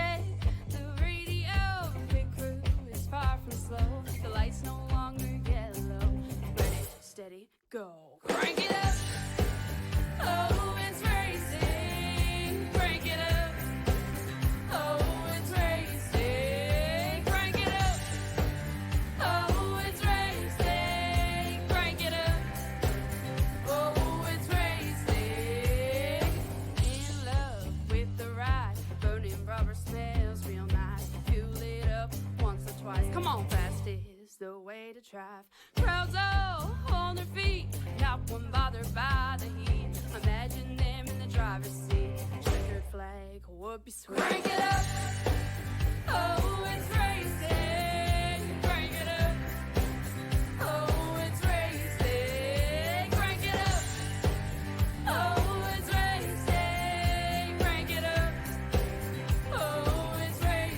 check the radio. Pit crew is far from slow. The lights no longer yellow. Ready, steady, go. Crank it up. Oh, it's racing. Crank it up. Oh, it's racing. Crank it up. Oh, it's racing. Crank it up. Oh, it's racing. In love with the ride. Burning rubber smells real nice. Fuel it up once or twice. Come on, fast is the way to drive. Crowds all on their feet. Not one bothered by the heat. Imagine them in the driver's seat. Checkered flag would be sweet. Crank it up. Oh, it's racing. Crank it up. Oh, it's racing. Crank it up. Oh, it's racing. Crank it up. Oh, it's racing.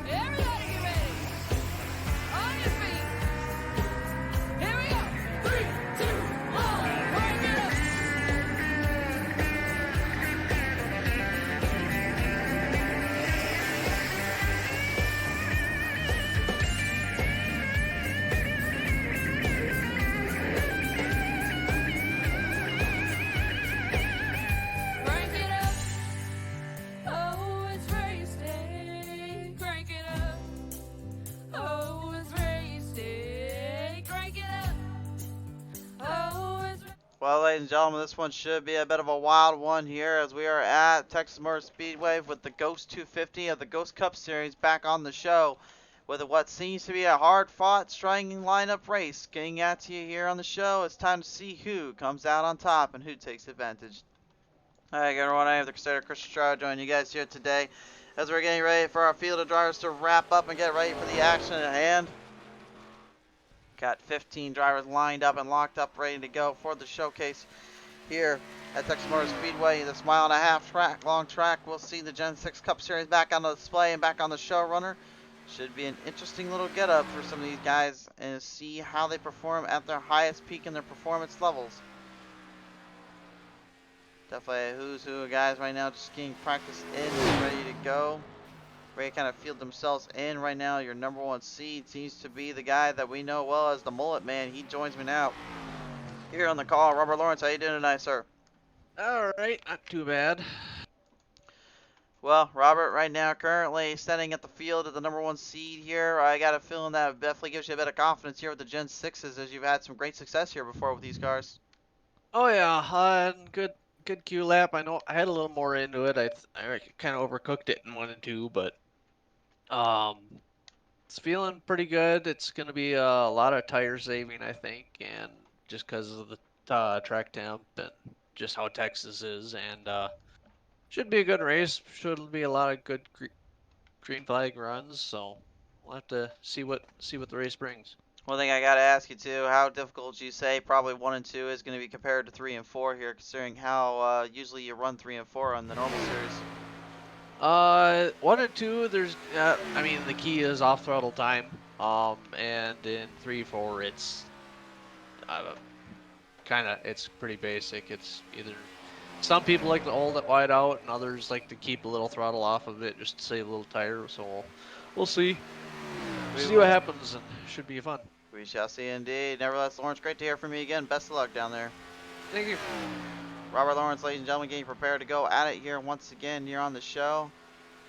Everybody get ready. On your feet. Here we go. 3, 2, 1. Crank it up. Crank it up. Oh, it's racing. Crank it up. Oh, it's racing. Crank it up. Oh, it's Well, ladies and gentlemen, this one should be a bit of a wild one here as we are at Texas Motor Speedway with the Ghost 250 of the Ghost Cup Series back on the show with what seems to be a hard-fought, striking lineup race. Getting at you here on the show, it's time to see who comes out on top and who takes advantage. Alright, everyone, I have the Crusader Christian Stroud joining you guys here today as we're getting ready for our field of drivers to wrap up and get ready for the action at hand. Got 15 drivers lined up and locked up, ready to go for the showcase here at Texas Motor Speedway. This mile-and-a-half long track, we'll see the Gen 6 Cup Series back on the display and back on the showrunner. Should be an interesting little get-up for some of these guys and see how they perform at their highest peak in their performance levels. Definitely a who's who of guys right now just getting practice in, ready to go. Ready to kind of field themselves in right now. Your number one seed seems to be the guy that we know well as the Mullet Man. He joins me now here on the call. Robert Lawrence, how you doing tonight, sir? All right, not too bad. Well, Robert, right now currently standing at the field at the number one seed here. I got a feeling that definitely gives you a bit of confidence here with the Gen 6s as you've had some great success here before with these cars. Oh yeah, good Q lap. I know I had a little more into it. I kind of overcooked it in 1 and 2, but it's feeling pretty good. It's gonna be a lot of tire saving, I think, and just because of the track temp and just how Texas is, and should be a good race. Should be a lot of good green flag runs. So we'll have to see what the race brings. One thing I got to ask you too, how difficult you say probably 1 and 2 is going to be compared to 3 and 4 here, considering how usually you run 3 and 4 on the normal series. 1 and 2, there's, I mean, the key is off throttle time. And in 3, 4, it's it's pretty basic. It's either some people like to hold it wide out, and others like to keep a little throttle off of it just to save a little tire. So we'll see. See what happens, and it should be fun. We shall see indeed. Nevertheless, Lawrence, great to hear from you again. Best of luck down there. Thank you. Robert Lawrence, ladies and gentlemen, getting prepared to go at it here once again here on the show.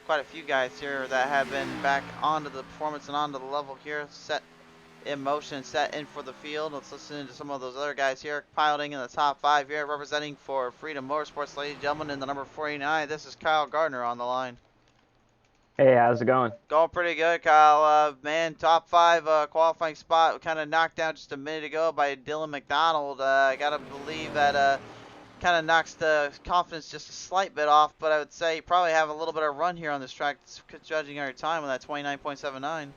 Quite a few guys here that have been back onto the performance and onto the level here, set in motion, set in for the field. Let's listen to some of those other guys here piloting in the top 5 here, representing for Freedom Motorsports, ladies and gentlemen, in the number 49. This is Kyle Gardner on the line. Hey, how's it going? Going pretty good, Kyle. Man, top 5 qualifying spot kind of knocked down just a minute ago by Dylan McDonald. I got to believe that kind of knocks the confidence just a slight bit off, but I would say you probably have a little bit of run here on this track, judging our time on that 29.79.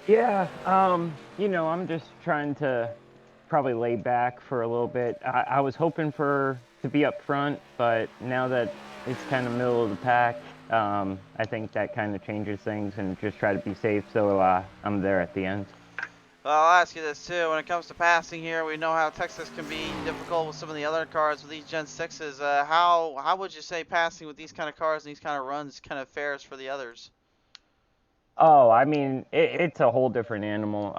Yeah, you know, I'm just trying to probably lay back for a little bit. I was hoping to be up front, but now that it's kind of middle of the pack, I think that kind of changes things and just try to be safe, so I'm there at the end. Well, I'll ask you this too. When it comes to passing here, we know how Texas can be difficult with some of the other cars with these Gen 6s. How would you say passing with these kind of cars and these kind of runs kind of fares for the others? Oh, I mean, it's a whole different animal.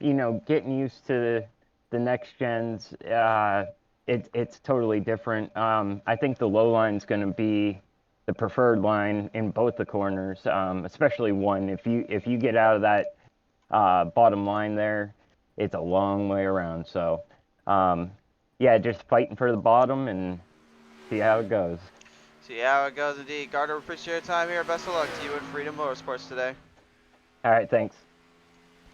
You know, getting used to the next gens, it's totally different. I think the low line's going to be the preferred line in both the corners, especially one. If you get out of that bottom line there, it's a long way around. So, yeah, just fighting for the bottom and see how it goes. See how it goes indeed. Gardner, appreciate your time here. Best of luck to you at Freedom Motorsports today. All right, thanks.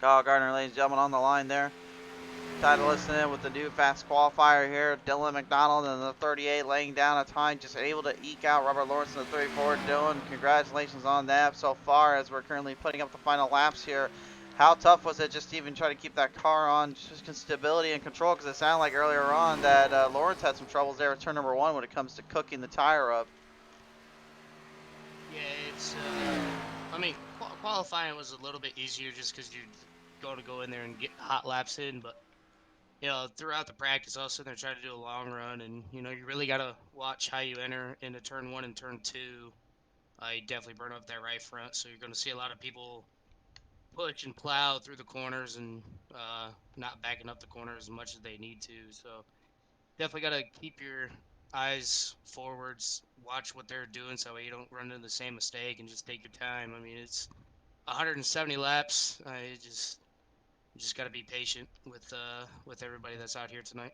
Kyle Gardner, ladies and gentlemen, on the line there. Time to listen in with the new fast qualifier here. Dylan McDonald in the 38 laying down a time, just able to eke out Robert Lawrence in the 34. Dylan, congratulations on that so far as we're currently putting up the final laps here. How tough was it just to even try to keep that car on just stability and control? Because it sounded like earlier on that Lawrence had some troubles there with turn number 1 when it comes to cooking the tire up. Yeah, it's, I mean, qualifying was a little bit easier just because you go in there and get hot laps in, but, you know, throughout the practice, also they're trying to do a long run, and, you know, you really got to watch how you enter into turn 1 and turn 2. You definitely burn up that right front, so you're going to see a lot of people push and plow through the corners and not backing up the corners as much as they need to, so definitely got to keep your eyes forwards, watch what they're doing so you don't run into the same mistake and just take your time. I mean, it's 170 laps. You just got to be patient with everybody that's out here tonight.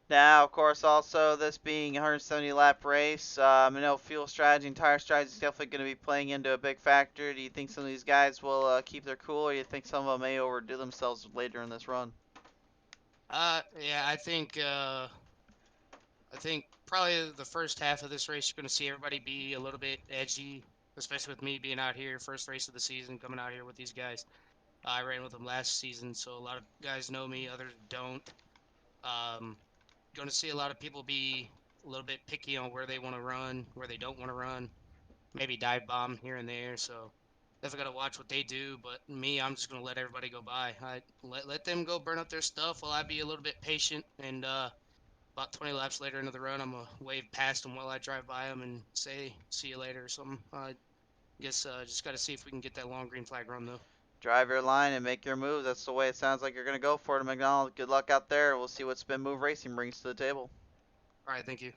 Now, of course, also this being a 170 lap race, I know fuel strategy and tire strategy is definitely going to be playing into a big factor. Do you think some of these guys will keep their cool, or do you think some of them may overdo themselves later in this run? Yeah, I think probably the first half of this race, you're going to see everybody be a little bit edgy, especially with me being out here, first race of the season, coming out here with these guys. I ran with them last season, so a lot of guys know me, others don't. Um, going to see a lot of people be a little bit picky on where they want to run, where they don't want to run, maybe dive bomb here and there. So definitely got to watch what they do. But me, I'm just going to let everybody go by. I let them go burn up their stuff while I be a little bit patient. And about 20 laps later into the run, I'm going to wave past them while I drive by them and say, see you later or something. I guess just got to see if we can get that long green flag run, though. Drive your line and make your move. That's the way it sounds like you're going to go for it, McDonald. Good luck out there. We'll see what Spin Move Racing brings to the table. All right, thank you.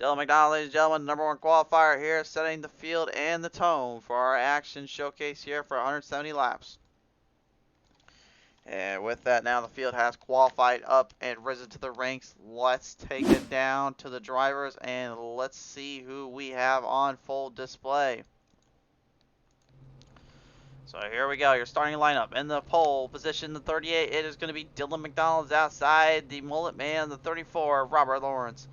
Dylan McDonald, ladies and gentlemen, number 1 qualifier here, setting the field and the tone for our action showcase here for 170 laps. And with that, now the field has qualified up and risen to the ranks. Let's take it down to the drivers and let's see who we have on full display. So here we go, your starting lineup. In the pole position, the 38, it is going to be Dylan McDonald's outside. The mullet man, the 34, Robert Lawrence.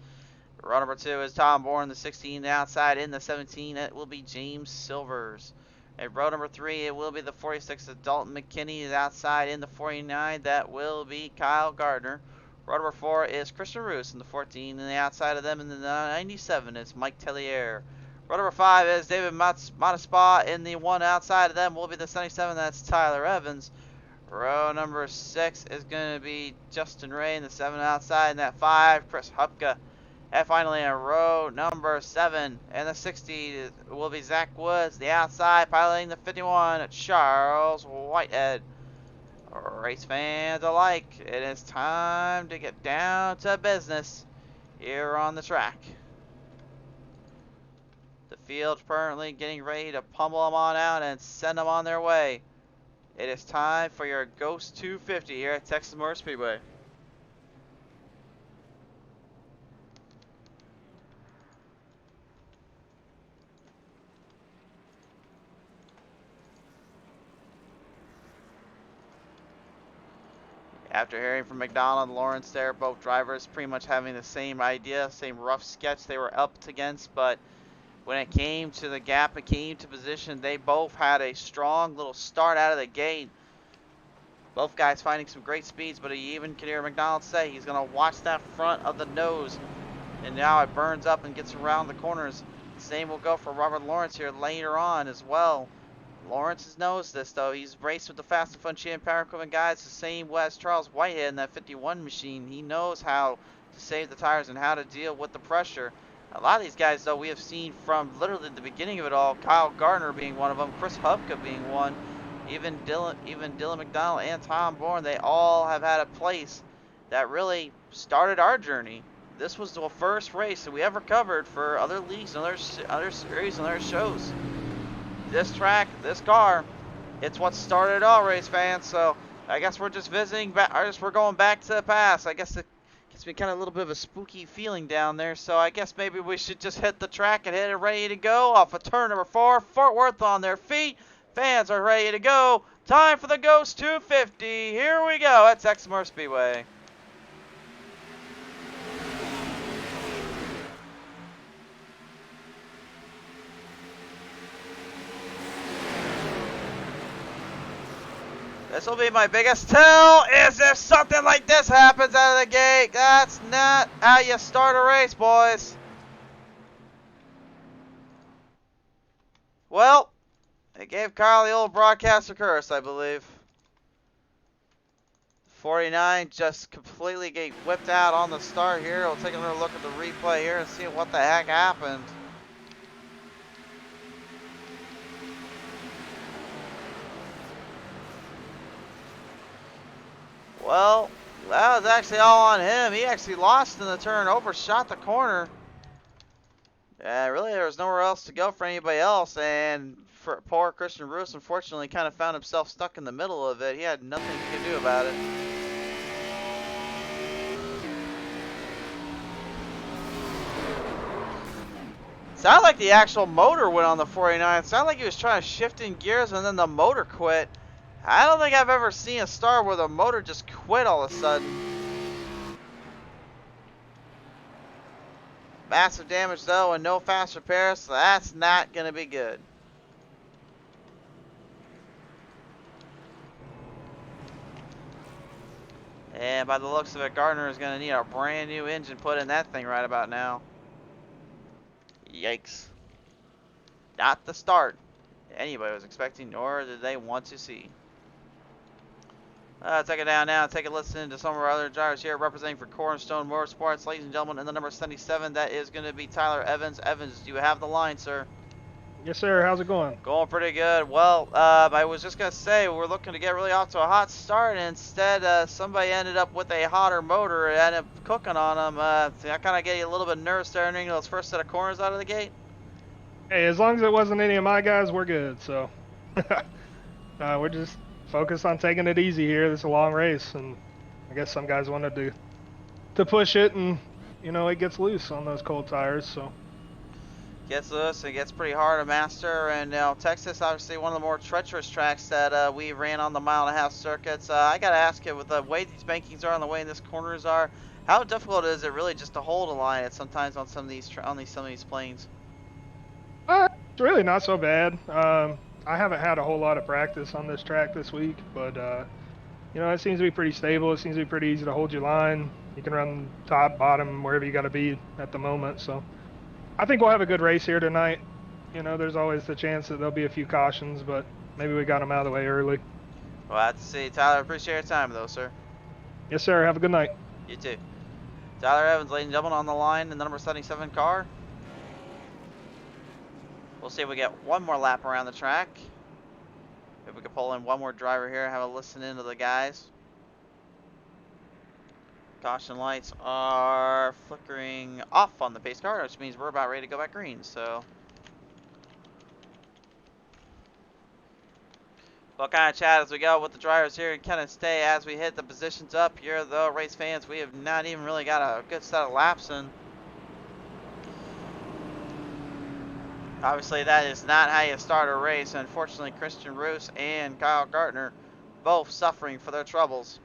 Row number 2 is Tom Bourne, the 16 outside. In the 17, it will be James Silvers. At row number 3, it will be the 46, Dalton McKinney is outside. In the 49, that will be Kyle Gardner. Row number 4 is Christian Roos in the 14, and the outside of them in the 97 is Mike Tellier. Row number 5 is David Montespa. In the 1 outside of them will be the 77, that's Tyler Evans. Row number 6 is going to be Justin Ray in the 7 outside, and that 5, Chris Hupka. And finally, in row number 7 and the 60 will be Zach Woods, the outside, piloting the 51, Charles Whitehead. Race fans alike, it is time to get down to business here on the track. The field's currently getting ready to pummel them on out and send them on their way. It is time for your Ghost 250 here at Texas Motor Speedway. After hearing from McDonald and Lawrence there, both drivers pretty much having the same idea, same rough sketch they were up against, but when it came to the gap, it came to position, they both had a strong little start out of the gate. Both guys finding some great speeds, but you even can hear McDonald say he's going to watch that front of the nose, and now it burns up and gets around the corners. Same will go for Robert Lawrence here later on as well. Lawrence has noticed this, though. He's raced with the Fast and Fun Champ Power Equipment guys, the same as Charles Whitehead in that 51 machine. He knows how to save the tires and how to deal with the pressure. A lot of these guys, though, we have seen from literally the beginning of it all, Kyle Gardner being one of them, Chris Hubka being one, even Dylan McDonald and Tom Bourne, they all have had a place that really started our journey. This was the first race that we ever covered for other leagues and other series and other shows. This track, this car, it's what started it all, race fans. So I guess we're just visiting back. I guess we're going back to the past. I guess it gets me kind of a little bit of a spooky feeling down there. So I guess maybe we should just hit the track and hit it ready to go off of turn number 4. Fort Worth on their feet. Fans are ready to go. Time for the Ghost 250. Here we go at Texas Motor Speedway. This will be my biggest tell is if something like this happens out of the gate. That's not how you start a race, boys. Well, it gave Kyle the old broadcaster curse, I believe. 49 just completely get whipped out on the start here. We'll take another look at the replay here and see what the heck happened. Well, that was actually all on him. He actually lost in the turn, overshot the corner. Yeah, really, there was nowhere else to go for anybody else, and for poor Christian Roos, unfortunately, kind of found himself stuck in the middle of it. He had nothing he could do about it. Sounded like the actual motor went on the 49. Sounded like he was trying to shift in gears, and then the motor quit. I don't think I've ever seen a start where the motor just quit all of a sudden. Massive damage though and no fast repairs, so that's not going to be good. And by the looks of it, Gardner is going to need a brand new engine put in that thing right about now. Yikes. Not the start anybody was expecting, nor did they want to see. Take it down now. Take a listen to some of our other drivers here representing for Cornerstone Motorsports. Ladies and gentlemen, in the number 77, that is going to be Tyler Evans. Evans, do you have the line, sir? Yes, sir. How's it going? Going pretty good. Well, I was just going to say, we're looking to get really off to a hot start, and instead somebody ended up with a hotter motor and ended up cooking on them. So I kind of get you a little bit nervous there entering those first set of corners out of the gate. Hey, as long as it wasn't any of my guys, we're good. So we're just focused on taking it easy here. This is a long race, and I guess some guys wanted to push it, and you know it gets loose on those cold tires. So gets loose, it gets pretty hard to master, and Texas, obviously one of the more treacherous tracks that we ran on the mile-and-a-half circuits. I gotta ask you, with the way these bankings are and the way these corners are, how difficult is it really just to hold a line at sometimes on some of these planes? it's really not so bad. I haven't had a whole lot of practice on this track this week, but you know, it seems to be pretty stable. It seems to be pretty easy to hold your line. You can run top, bottom, wherever you got to be at the moment. So I think we'll have a good race here tonight. You know, there's always the chance that there'll be a few cautions, but maybe we got them out of the way early. Well, I have to see. Tyler, appreciate your time, though, sir. Yes, sir. Have a good night. You too. Tyler Evans, ladies and gentlemen, on the line in the number 77 car. We'll see if we get one more lap around the track. If we can pull in one more driver here and have a listen into the guys. Caution lights are flickering off on the pace car, which means we're about ready to go back green. So we'll kind of chat as we go with the drivers here and kind of stay as we hit the positions up here, though. Race fans, we have not even really got a good set of laps in. Obviously, that is not how you start a race. Unfortunately, Christian Roos and Kyle Gardner both suffering for their troubles.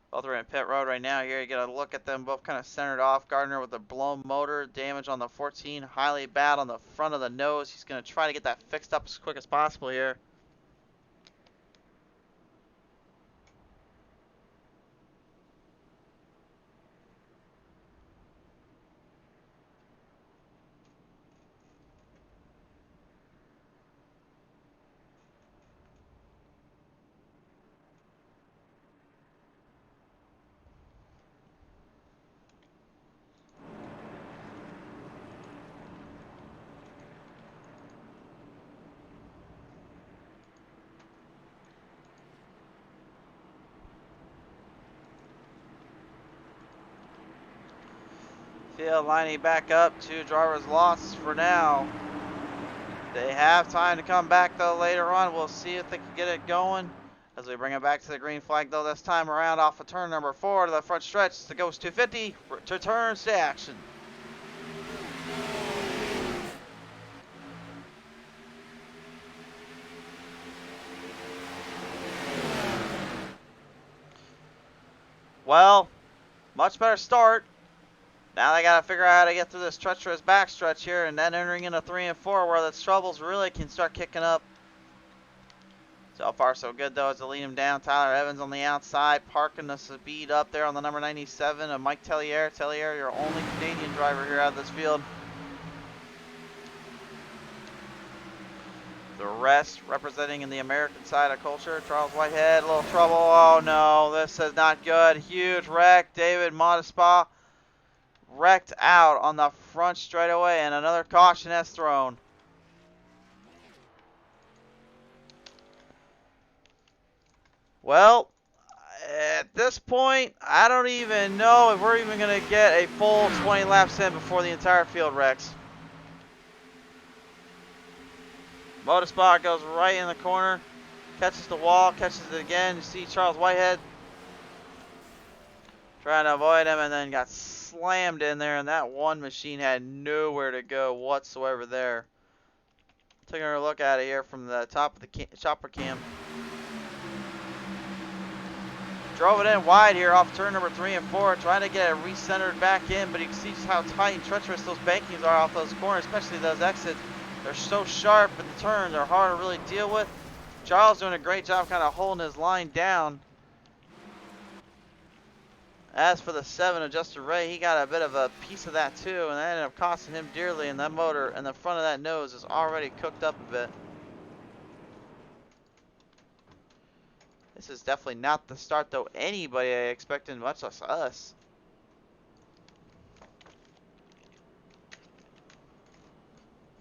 Both are in pit road right now. Here you get a look at them both kind of centered off. Gardner with a blown motor, damage on the 14, highly bad on the front of the nose. He's going to try to get that fixed up as quick as possible here. Field lining back up. 2 drivers lost for now. They have time to come back though later on. We'll see if they can get it going. As we bring it back to the green flag though, this time around off of turn number 4 to the front stretch. The Ghost 250 returns to action. Well, much better start. Now they got to figure out how to get through this treacherous backstretch here, and then entering into 3 and 4 where the troubles really can start kicking up. So far so good though as they lead him down. Tyler Evans on the outside, parking the speed up there on the number 97 of Mike Tellier. Tellier, your only Canadian driver here out of this field. The rest representing in the American side of culture. Charles Whitehead, a little trouble. Oh no, this is not good. Huge wreck. David Modespa wrecked out on the front straightaway, and another caution has thrown. Well, at this point, I don't even know if we're even going to get a full 20 laps in before the entire field wrecks. Motorspot goes right in the corner, catches the wall, catches it again. You see Charles Whitehead trying to avoid him and then got slammed in there, and that one machine had nowhere to go whatsoever there. Taking a look at it here from the top of the chopper cam. Drove it in wide here off turn number 3 and 4, trying to get it recentered back in, but you can see just how tight and treacherous those bankings are off those corners, especially those exits. They're so sharp, and the turns are hard to really deal with. Charles doing a great job kind of holding his line down. As for the 7 of Justin Ray, he got a bit of a piece of that too, and that ended up costing him dearly, and that motor and the front of that nose is already cooked up a bit. This is definitely not the start though anybody expected, much less us.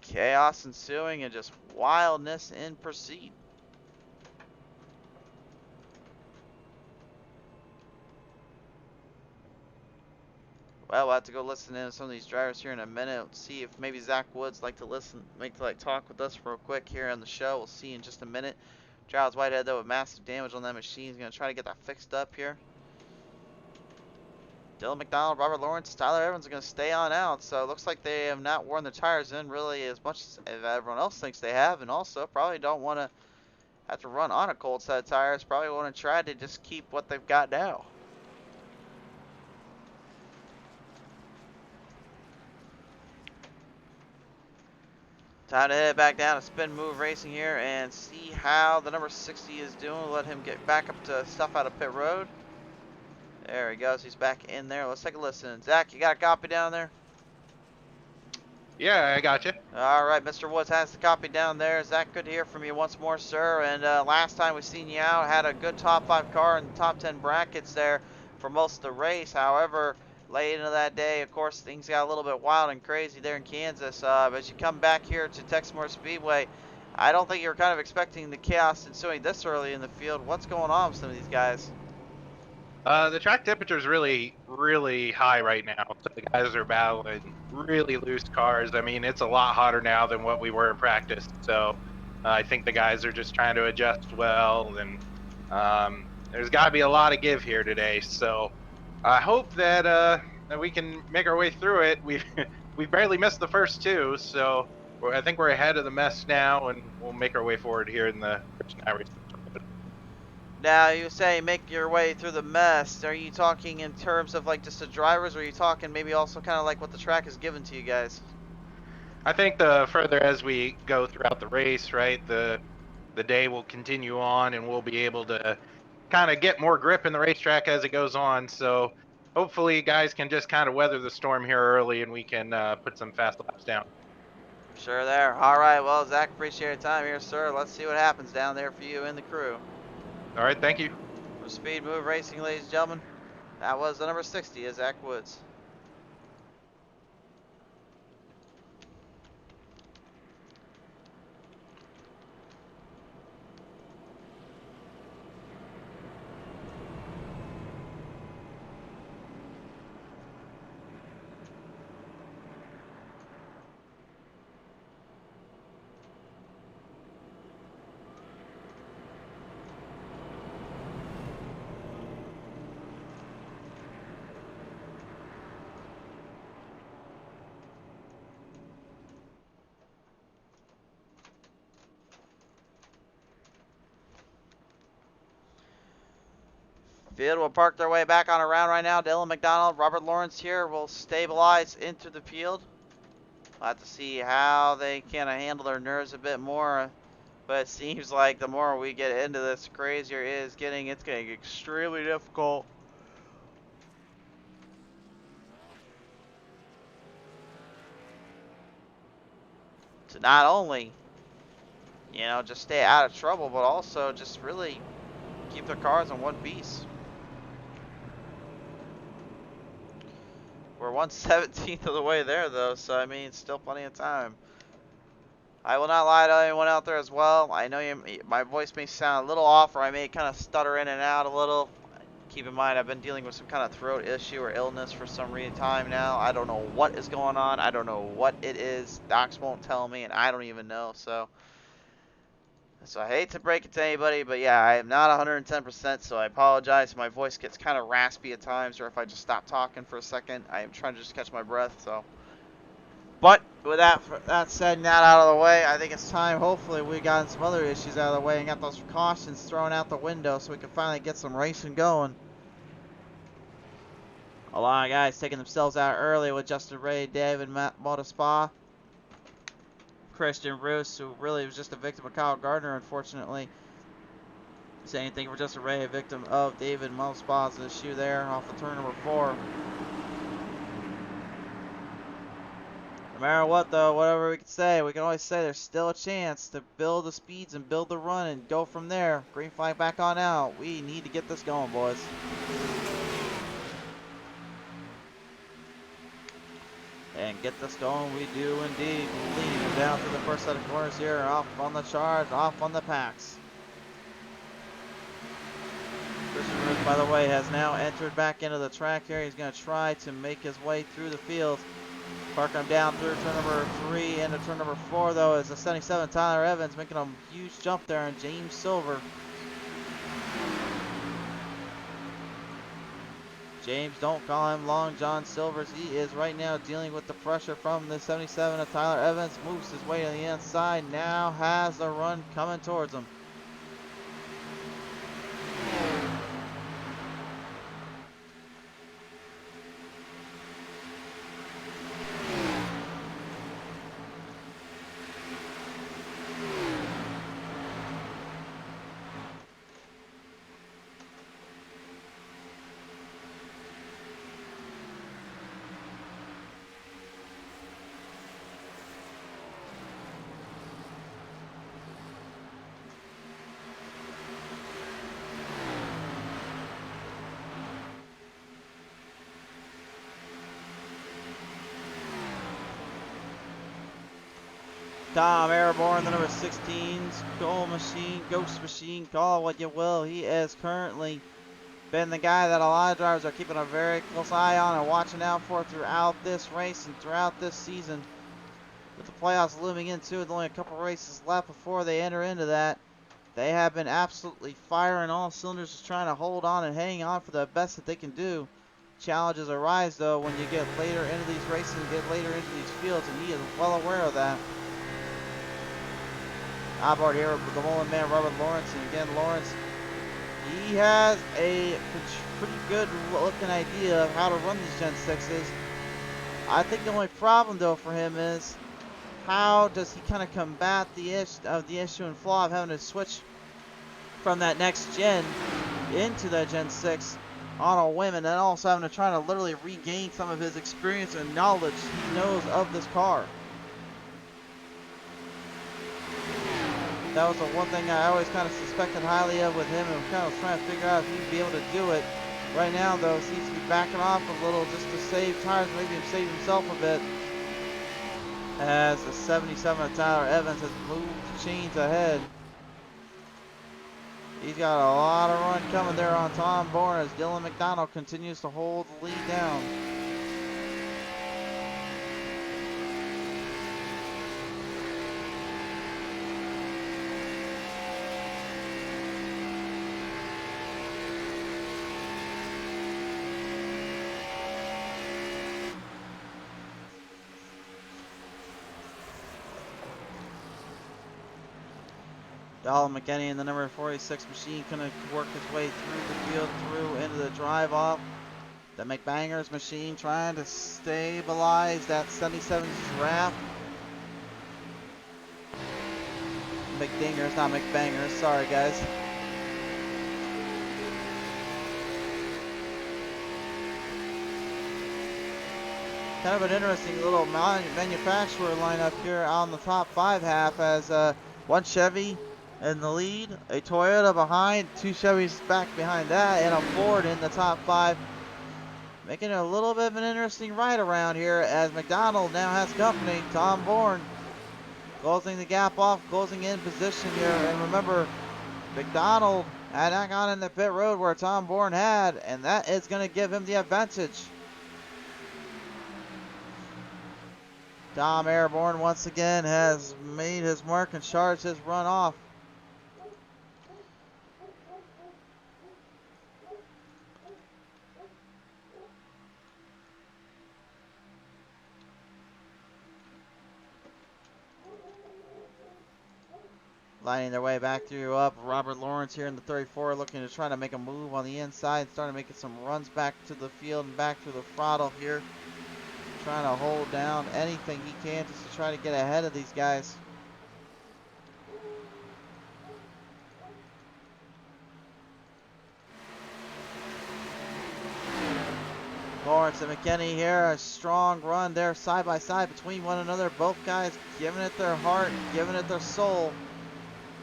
Chaos ensuing and just wildness in pursuit. Well, we'll have to go listen in to some of these drivers here in a minute. See if maybe Zach Woods like to talk with us real quick here on the show. We'll see in just a minute. Charles Whitehead though with massive damage on that machine. He's gonna try to get that fixed up here. Dylan McDonald, Robert Lawrence, Tyler Evans are gonna stay on out. So it looks like they have not worn their tires in really as much as everyone else thinks they have, and also probably don't want to have to run on a cold set of tires. Probably want to try to just keep what they've got now. Time to head back down to Spin Move Racing here and see how the number 60 is doing. Let him get back up to stuff out of pit road. There he goes. He's back in there. Let's take a listen. Zach, you got a copy down there? Yeah, I got you. All right, Mr. Woods has the copy down there. Zach, good to hear from you once more, sir. And last time we seen you out, had a good top 5 car in the top 10 brackets there for most of the race. However, late into that day, of course, things got a little bit wild and crazy there in Kansas. As you come back here to Texas Motor Speedway, I don't think you were kind of expecting the chaos ensuing this early in the field. What's going on with some of these guys? The track temperature is really, really high right now. So the guys are battling really loose cars. I mean, it's a lot hotter now than what we were in practice. So I think the guys are just trying to adjust well. And there's got to be a lot of give here today. So I hope that that we can make our way through it. We've barely missed the first 2. So I think we're ahead of the mess now, and we'll make our way forward here in the race. Now, you say make your way through the mess. Are you talking in terms of like just the drivers, or are you talking maybe also kind of like what the track has given to you guys? I think the further as we go throughout the race, right, the day will continue on, and we'll be able to kind of get more grip in the racetrack as it goes on. So hopefully guys can just kind of weather the storm here early, and we can put some fast laps down. Sure there. All right, well, Zach, appreciate your time here, sir. Let's see what happens down there for you and the crew. All right, thank you. For Speed Move Racing, ladies and gentlemen, that was the number 60 is Zach Woods. Field will park their way back on around right now. Dylan McDonald, Robert Lawrence here will stabilize into the field. We'll have to see how they kind of handle their nerves a bit more. But it seems like the more we get into this, the crazier it is getting. It's getting extremely difficult. To not only, you know, just stay out of trouble, but also just really keep their cars in one piece. We're 1/17th of the way there, though, so I mean, still plenty of time. I will not lie to anyone out there as well. I know my voice may sound a little off, or I may kind of stutter in and out a little. Keep in mind, I've been dealing with some kind of throat issue or illness for some time now. I don't know what is going on. I don't know what it is. Docs won't tell me, and I don't even know. So I hate to break it to anybody, but yeah, I am not 110%, so I apologize. My voice gets kind of raspy at times, or if I just stop talking for a second, I am trying to just catch my breath. So, but with that said and that out of the way, I think it's time. Hopefully, we got some other issues out of the way and got those precautions thrown out the window, so we can finally get some racing going. A lot of guys taking themselves out early with Justin Ray, David Motor Spa. Christian Roos, who really was just a victim of Kyle Gardner, unfortunately. Same thing for Justin Ray, a victim of David Motor Spa's issue there off of turn number 4. No matter what, though, whatever we can say, we can always say there's still a chance to build the speeds and build the run and go from there. Green flag back on out. We need to get this going, boys. And get this going, we do indeed. Lean down to the first set of corners here, off on the charge, off on the packs. Christian Roos, by the way, has now entered back into the track here. He's going to try to make his way through the field. Parking him down through turn number 3 into turn number 4, though, is the 77 Tyler Evans making a huge jump there, and James Silver. James, don't call him Long John Silvers. He is right now dealing with the pressure from the 77 of Tyler Evans. Moves his way to the inside. Now has the run coming towards him. Tom Airborne, the number 16's Ghost Machine, call what you will. He has currently been the guy that a lot of drivers are keeping a very close eye on and watching out for throughout this race and throughout this season. With the playoffs looming in too, with only a couple races left before they enter into that, they have been absolutely firing all cylinders, just trying to hold on and hang on for the best that they can do. Challenges arise though when you get later into these races and get later into these fields, and he is well aware of that. Aboard here with the Mullen man, Robert Lawrence, and again, Lawrence, he has a pretty good looking idea of how to run these Gen 6s. I think the only problem though for him is how does he kind of combat the issue and flaw of having to switch from that next gen into that Gen 6 on a whim, and then also having to try to literally regain some of his experience and knowledge he knows of this car. That was the one thing I always kind of suspected highly of with him, and kind of trying to figure out if he'd be able to do it. Right now, though, seems to be backing off a little just to save tires, maybe save himself a bit. As the 77 of Tyler Evans has moved the chains ahead. He's got a lot of run coming there on Tom Bourne as Dylan McDonald continues to hold the lead down. Donald McKinney in the number 46 machine gonna work his way through the field, through into the drive off. The McBangers machine trying to stabilize that 77 Giraffe. McDingers, not McBangers. Sorry, guys. Kind of an interesting little manufacturer lineup here on the top 5 half, as one Chevy in the lead, a Toyota behind, 2 Chevys back behind that, and a Ford in the top 5. Making it a little bit of an interesting ride around here, as McDonald now has company. Tom Bourne closing the gap off, closing in position here. And remember, McDonald had not gone in the pit road where Tom Bourne had, and that is going to give him the advantage. Tom Airborne once again has made his mark and charged his run off. Lining their way back through up. Robert Lawrence here in the 34, looking to try to make a move on the inside, starting making some runs back to the field and back to the throttle here. Trying to hold down anything he can just to try to get ahead of these guys. Lawrence and McKinney here, a strong run there side by side between one another. Both guys giving it their heart, giving it their soul.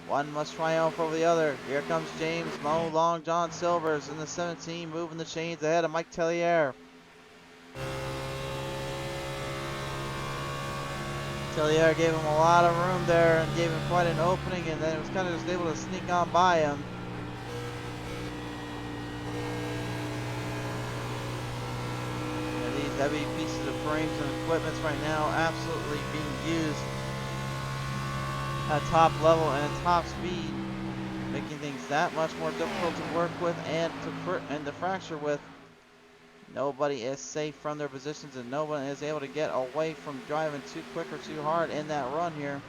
One must triumph over the other. Here comes James Mo Long John Silvers in the 17, moving the chains ahead of Mike Tellier. Tellier gave him a lot of room there and gave him quite an opening, and then was kind of just able to sneak on by him. And these heavy pieces of frames and equipment right now absolutely being used at top level and top speed, making things that much more difficult to work with and to fracture with. Nobody is safe from their positions, and no one is able to get away from driving too quick or too hard in that run here.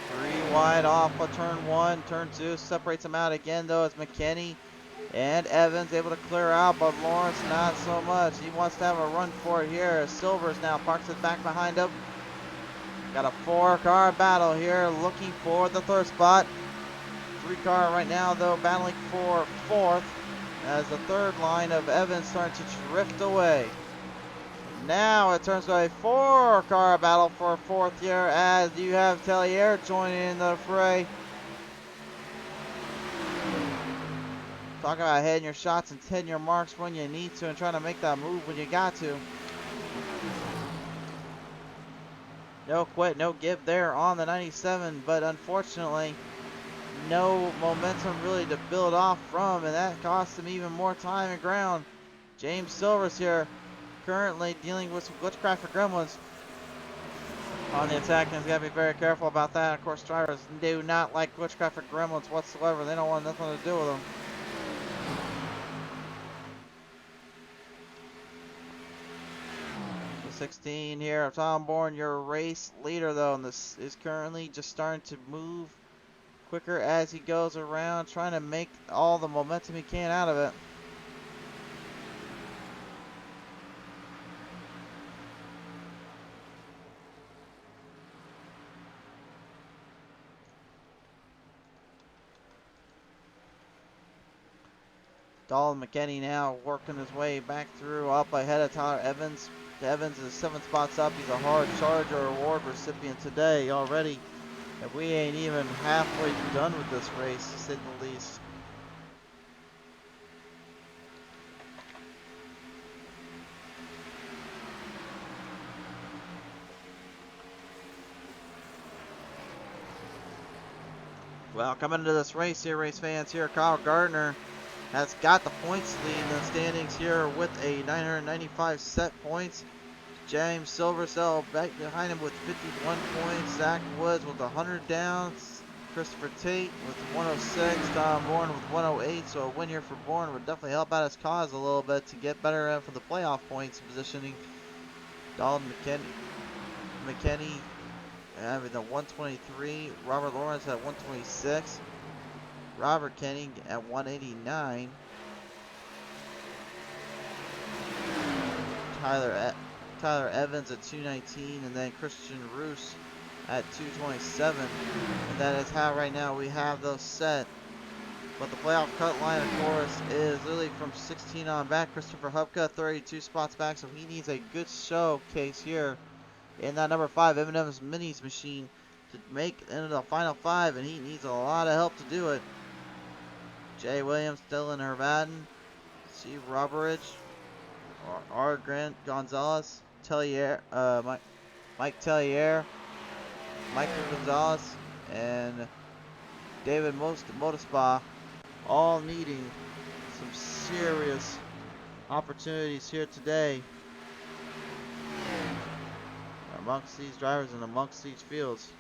Three wide off of turn 1. Turn 2 separates them out again, though, as McKinney and Evans able to clear out, but Lawrence not so much. He wants to have a run for it here. Silvers now parks it back behind him. Got a 4-car battle here, looking for the third spot. 3-car right now, though, battling for 4th, as the third line of Evans starting to drift away. Now it turns to a 4-car battle for 4th here, as you have Tellier joining in the fray. Talking about hitting your shots and hitting your marks when you need to and trying to make that move when you got to. No quit, no give there on the 97, but unfortunately, no momentum really to build off from, and that cost him even more time and ground. James Silvers here, currently dealing with some glitchcraft for gremlins on the attack, and he's got to be very careful about that. Of course, drivers do not like glitchcraft for gremlins whatsoever. They don't want nothing to do with them. The 16 here of Tom Bourne, your race leader, though, and this is currently just starting to move quicker as he goes around, trying to make all the momentum he can out of it. Dalton McKinney now working his way back through, up ahead of Tyler Evans. Evans is 7 spots up. He's a hard Charger award recipient today already. And we ain't even halfway done with this race, to say the least. Well, coming into this race here, race fans here, Kyle Gardner has got the points lead in the standings here with a 995 set points. James Silvercell back behind him with 51 points. Zach Woods with 100 down. Christopher Tate with 106, Tom Bourne with 108. So a win here for Bourne would definitely help out his cause a little bit to get better for the playoff points positioning. Dalton McKinney having the 123. Robert Lawrence at 126. Robert Kenny at 189. Tyler Evans at 219, and then Christian Roos at 227. And that is how right now we have those set. But the playoff cut line, of course, is literally from 16 on back. Christopher Hupka, 32 spots back, so he needs a good showcase here in that number 5 M&M's Minis machine to make it into the final 5, and he needs a lot of help to do it. Jay Williams still in her batting. Steve Robertridge, R. Grant Gonzalez, Mike Tellier, Michael Gonzalez, and David Motispa, all needing some serious opportunities here today amongst these drivers and amongst these fields.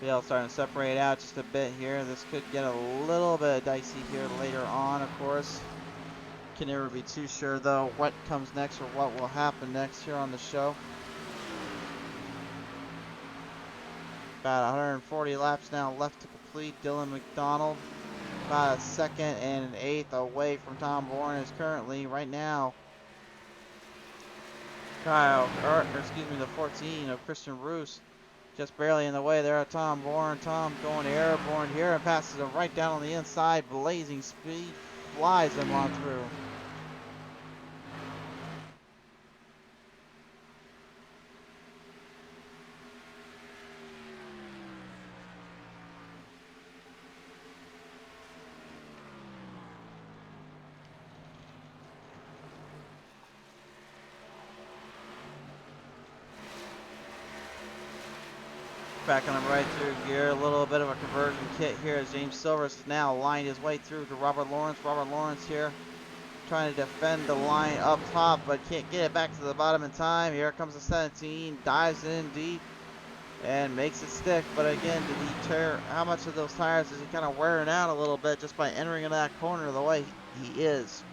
Field starting to separate out just a bit here. This could get a little bit dicey here later on, of course. Can never be too sure though what comes next or what will happen next here on the show. About 140 laps now left to complete. Dylan McDonald about a 2nd and an 8th away from Tom Bourne is currently right now. The 14 of Christian Roos just barely in the way there of Tom Bourne. Tom going airborne here and passes him right down on the inside. Blazing speed flies him on through. Back on him right through gear. A little bit of a conversion kit here as James Silvers now lined his way through to Robert Lawrence. Robert Lawrence here trying to defend the line up top, but can't get it back to the bottom in time. Here comes the 17, dives in deep and makes it stick. But again, did he tear? How much of those tires is he kind of wearing out a little bit just by entering into that corner the way he is?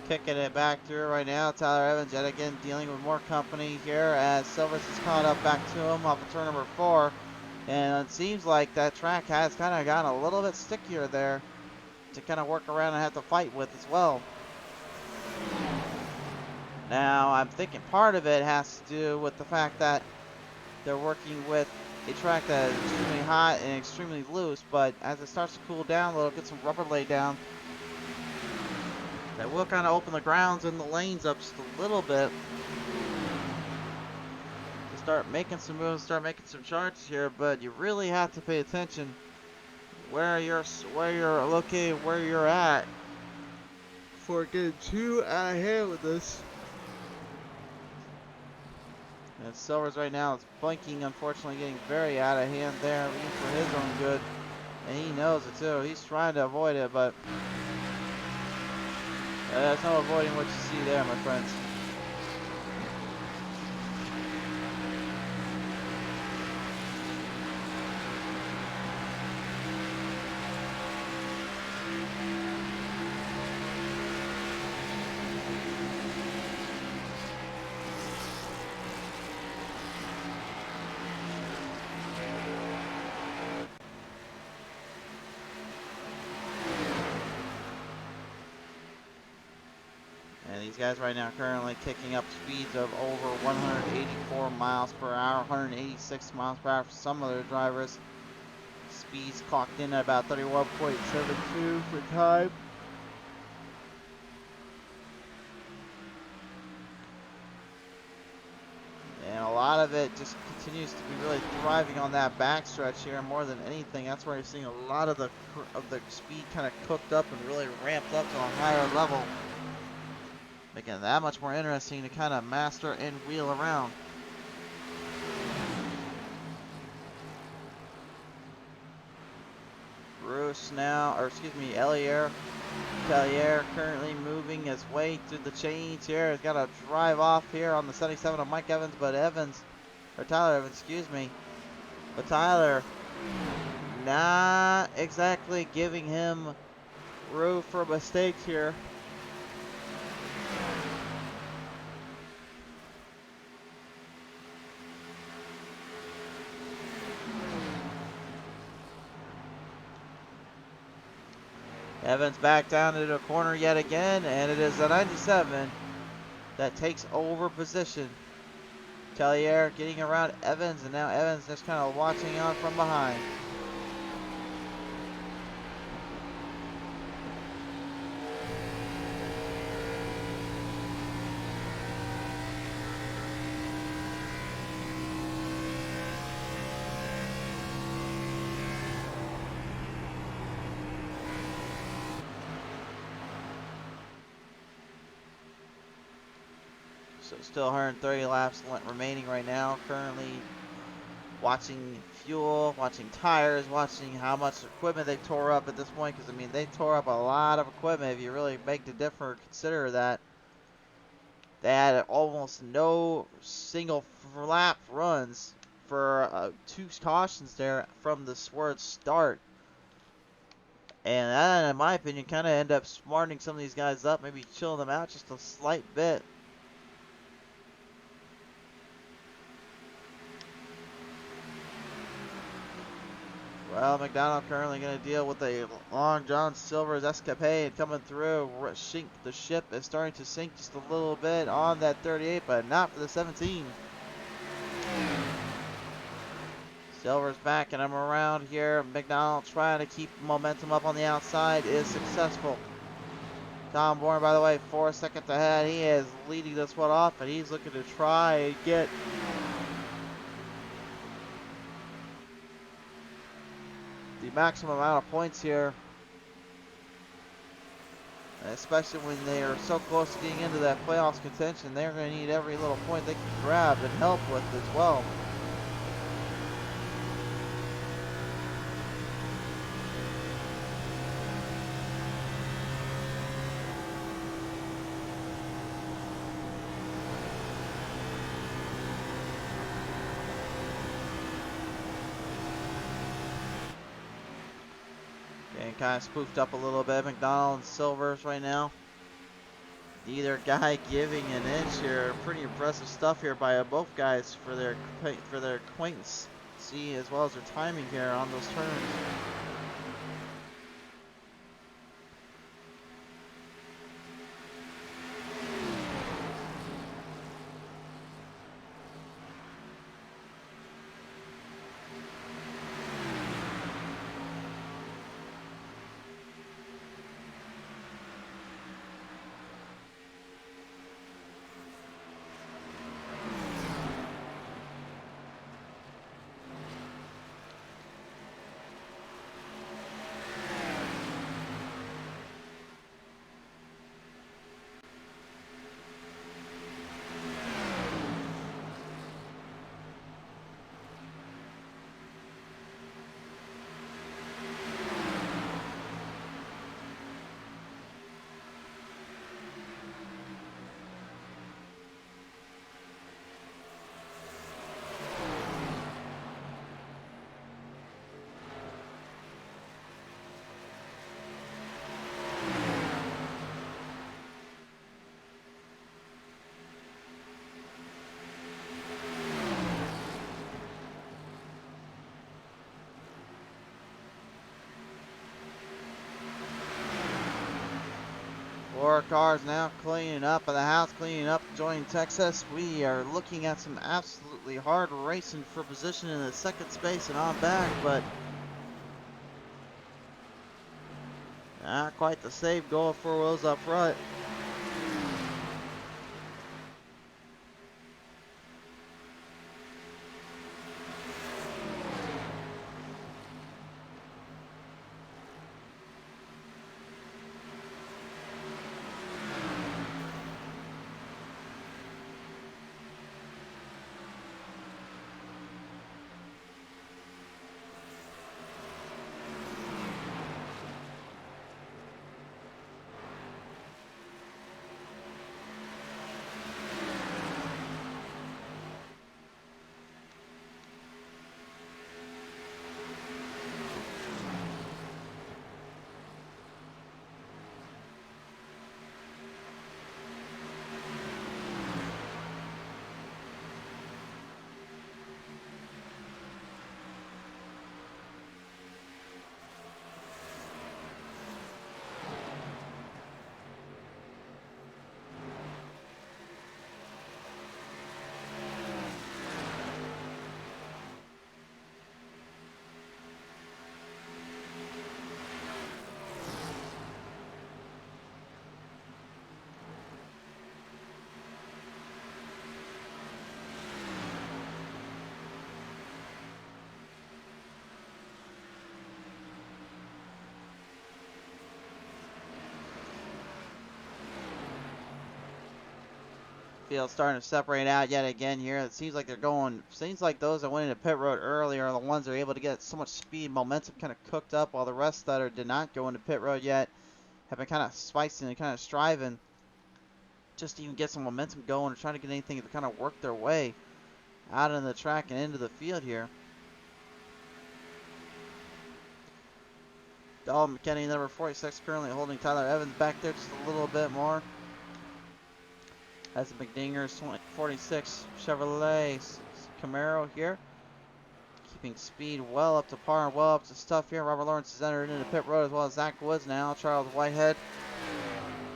Kicking it back through right now. Tyler Evans yet again dealing with more company here as Silvers is caught up back to him off of turn number 4. And it seems like that track has kind of gotten a little bit stickier there to kind of work around and have to fight with as well. Now, I'm thinking part of it has to do with the fact that they're working with a track that is extremely hot and extremely loose, but as it starts to cool down a little, get some rubber laid down, that will kind of open the grounds and the lanes up just a little bit to start making some moves, start making some charges here. But you really have to pay attention where you're located, where you're at for getting too out of hand with this. And Silver's right now is blinking, unfortunately getting very out of hand there, even for his own good. And he knows it too. He's trying to avoid it, but there's no avoiding what you see there, my friends. And these guys right now currently kicking up speeds of over 184 miles per hour, 186 miles per hour for some of their drivers. Speeds clocked in at about 31.72 for time. And a lot of it just continues to be really thriving on that backstretch here more than anything. That's where you're seeing a lot of the speed kind of cooked up and really ramped up to a higher level, making it that much more interesting to kind of master and wheel around. Bruce now, or excuse me, Tellier currently moving his way through the chains here. He's got to drive off here on the 77 of Mike Evans, but Tyler Evans, excuse me. But Tyler not exactly giving him room for mistakes here. Evans back down into the corner yet again, and it is the 97 that takes over position. Tellier getting around Evans, and now Evans just kind of watching on from behind. So still 130 laps remaining right now. Currently watching fuel, watching tires, watching how much equipment they tore up at this point. Because I mean, they tore up a lot of equipment. If you really make the difference, consider that they had almost no single lap runs for 2 cautions there from the word start. And that, in my opinion, kind of end up smartening some of these guys up, maybe chilling them out just a slight bit. Well, McDonald currently going to deal with a Long John Silver's escapade coming through. The ship is starting to sink just a little bit on that 38, but not for the 17. Silver's backing him around here. McDonald trying to keep momentum up on the outside is successful. Tom Bourne, by the way, 4 seconds ahead. He is leading this one off, and he's looking to try and get the maximum amount of points here, especially when they are so close to getting into that playoffs contention. They're going to need every little point they can grab and help with as well. And kind of spoofed up a little bit. McDonald and Silvers right now. Neither guy giving an inch here. Pretty impressive stuff here by both guys for their acquaintance, see, as well as their timing here on those turns. 4 cars now cleaning up at the house, cleaning up, joining Texas. We are looking at some absolutely hard racing for position in the second space and on back, but not quite the same goal. 4 wheels up front. Field starting to separate out yet again here. It seems like seems like those that went into pit road early are the ones that are able to get so much speed, momentum kind of cooked up, while the rest that did not go into pit road yet have been kind of spicing and kind of striving just to even get some momentum going or trying to get anything to kind of work their way out on the track and into the field here. Dalton McKinney, number 46, currently holding Tyler Evans back there just a little bit more. Has the McDingers 46 Chevrolet Camaro here. Keeping speed well up to par and well up to stuff here. Robert Lawrence has entered into pit road, as well as Zach Woods now. Charles Whitehead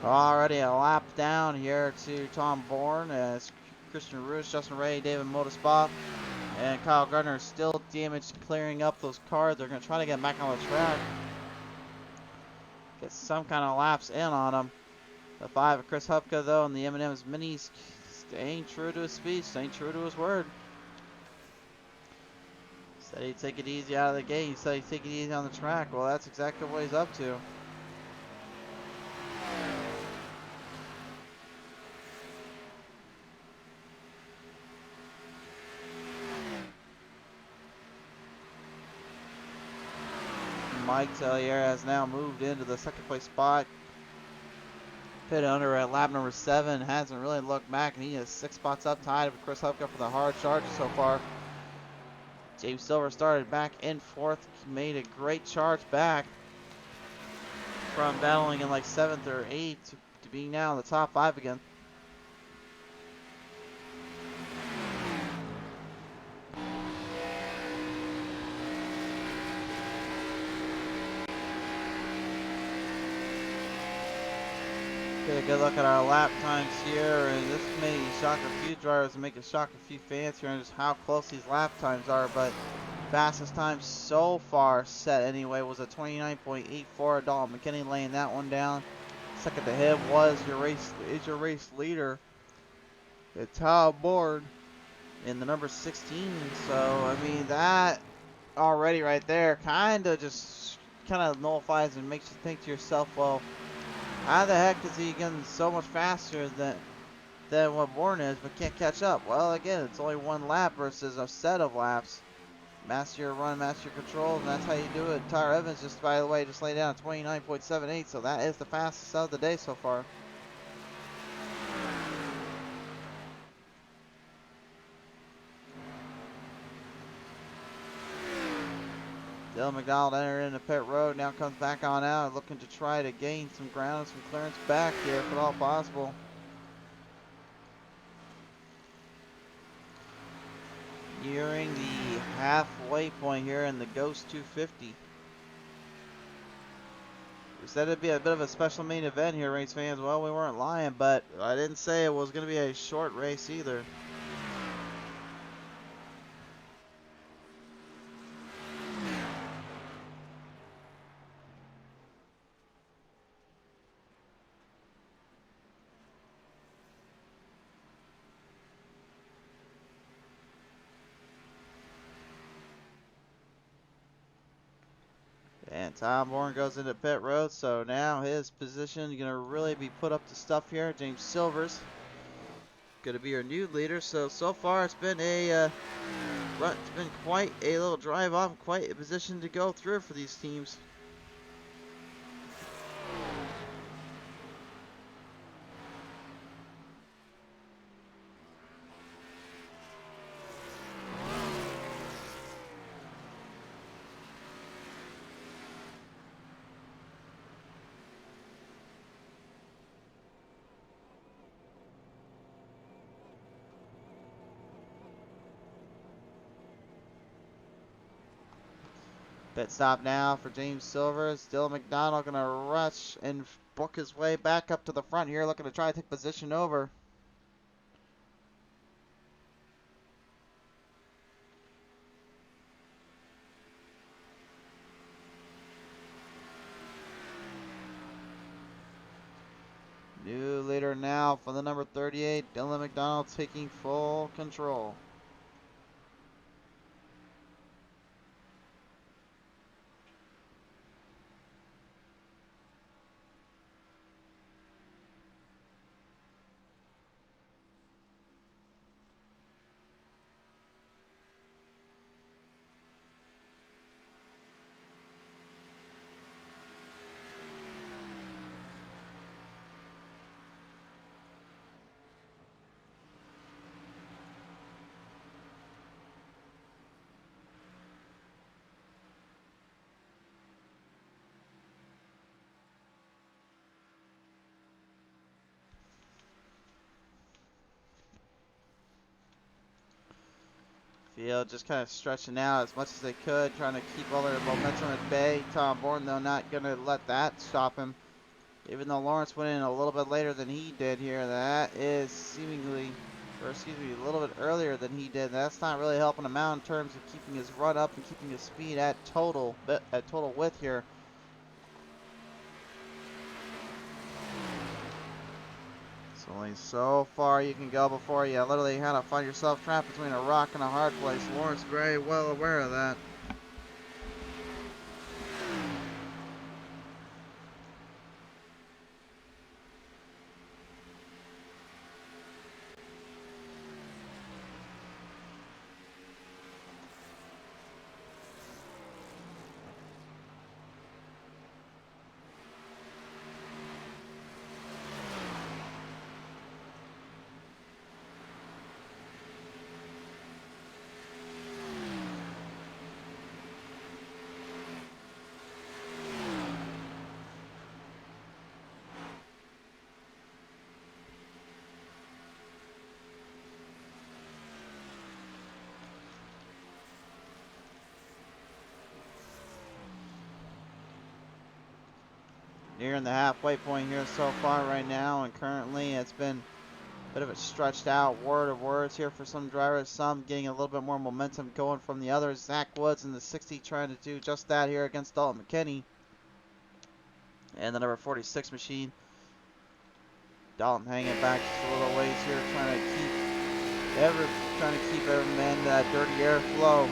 already a lap down here to Tom Bourne, as Christian Roos, Justin Ray, David Motorspot, and Kyle Gardner still damaged, clearing up those cars. They're going to try to get back on the track. Get some kind of laps in on them. The 5 of Chris Hupka, though, and the M&M's Minis staying true to his speech, staying true to his word. Said he'd take it easy out of the gate. He said he'd take it easy on the track. Well, that's exactly what he's up to. Mike Tellier has now moved into the second place spot. Pit under at lap number 7, hasn't really looked back, and he is 6 spots up, tied with Chris Hupka for the hard charges so far. James Silver started back in 4th, made a great charge back from battling in like 7th or 8th to being now in the top 5 again. Get a good look at our lap times here, and this may shock a few drivers and make it shock a few fans here on just how close these lap times are, but fastest time so far set anyway was a 29.84. Dalton McKinney laying that one down. Second to him was your race leader, Tom Bourne, in the number 16. So I mean, that already right there kind of nullifies and makes you think to yourself, well, how the heck is he getting so much faster than what Bourne is, but can't catch up? Well, again, it's only one lap versus a set of laps. Master your run, master your controls, and that's how you do it. Tyler Evans, just by the way, just laid down 29.78, so that is the fastest of the day so far. Dylan McDonald entered into pit road, now comes back on out, looking to try to gain some ground, some clearance back here if at all possible. Nearing the halfway point here in the Ghost 250. We said it'd be a bit of a special main event here, race fans. Well, we weren't lying, but I didn't say it was going to be a short race either. And Tom Bourne goes into pit road, so now his position is going to really be put up to stuff here. James Silvers going to be our new leader. So far it's been a it's been quite a little drive off, quite a position to go through for these teams. Pit stop now for James Silvers. Dylan McDonald going to rush and book his way back up to the front here, looking to try to take position over. New leader now for the number 38, Dylan McDonald taking full control. Field just kind of stretching out as much as they could, trying to keep all their momentum at bay. Tom Bourne, though, not going to let that stop him. Even though Lawrence went in a little bit later than he did here, that is seemingly, or excuse me, a little bit earlier than he did. That's not really helping him out in terms of keeping his run up and keeping his speed at total width here. It's only so far you can go before you literally kind of find yourself trapped between a rock and a hard place. Lawrence very well aware of that. Nearing the halfway point here so far right now, and currently it's been a bit of a stretched out word of words here for some drivers, some getting a little bit more momentum going from the others. Zach Woods in the 60 trying to do just that here against Dalton McKinney. And the number 46 machine. Dalton hanging back just a little ways here, trying to keep every man that dirty airflow.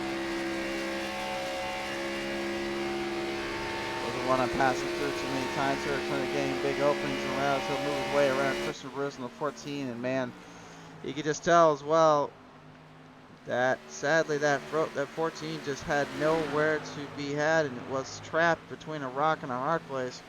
One I'm passing through too many times here, trying to gain big openings around, so he'll move his way around Christian Bruce in the 14, and man, you can just tell as well that sadly that 14 just had nowhere to be had, and it was trapped between a rock and a hard place.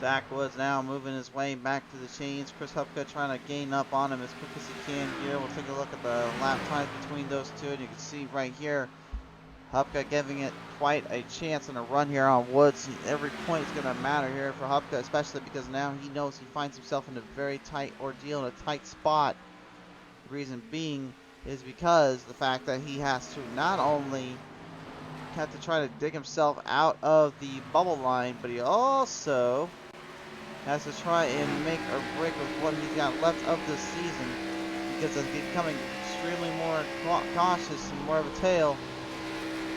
Zach Woods now moving his way back to the chains. Chris Hupka trying to gain up on him as quick as he can here. We'll take a look at the lap times between those two, and you can see right here, Hupka giving it quite a chance and a run here on Woods. Every point is going to matter here for Hupka, especially because now he knows he finds himself in a very tight ordeal, in a tight spot. The reason being is because the fact that he has to not only have to try to dig himself out of the bubble line, but he also has to try and make or break with what he's got left of this season, because it's becoming extremely more cautious and more of a tail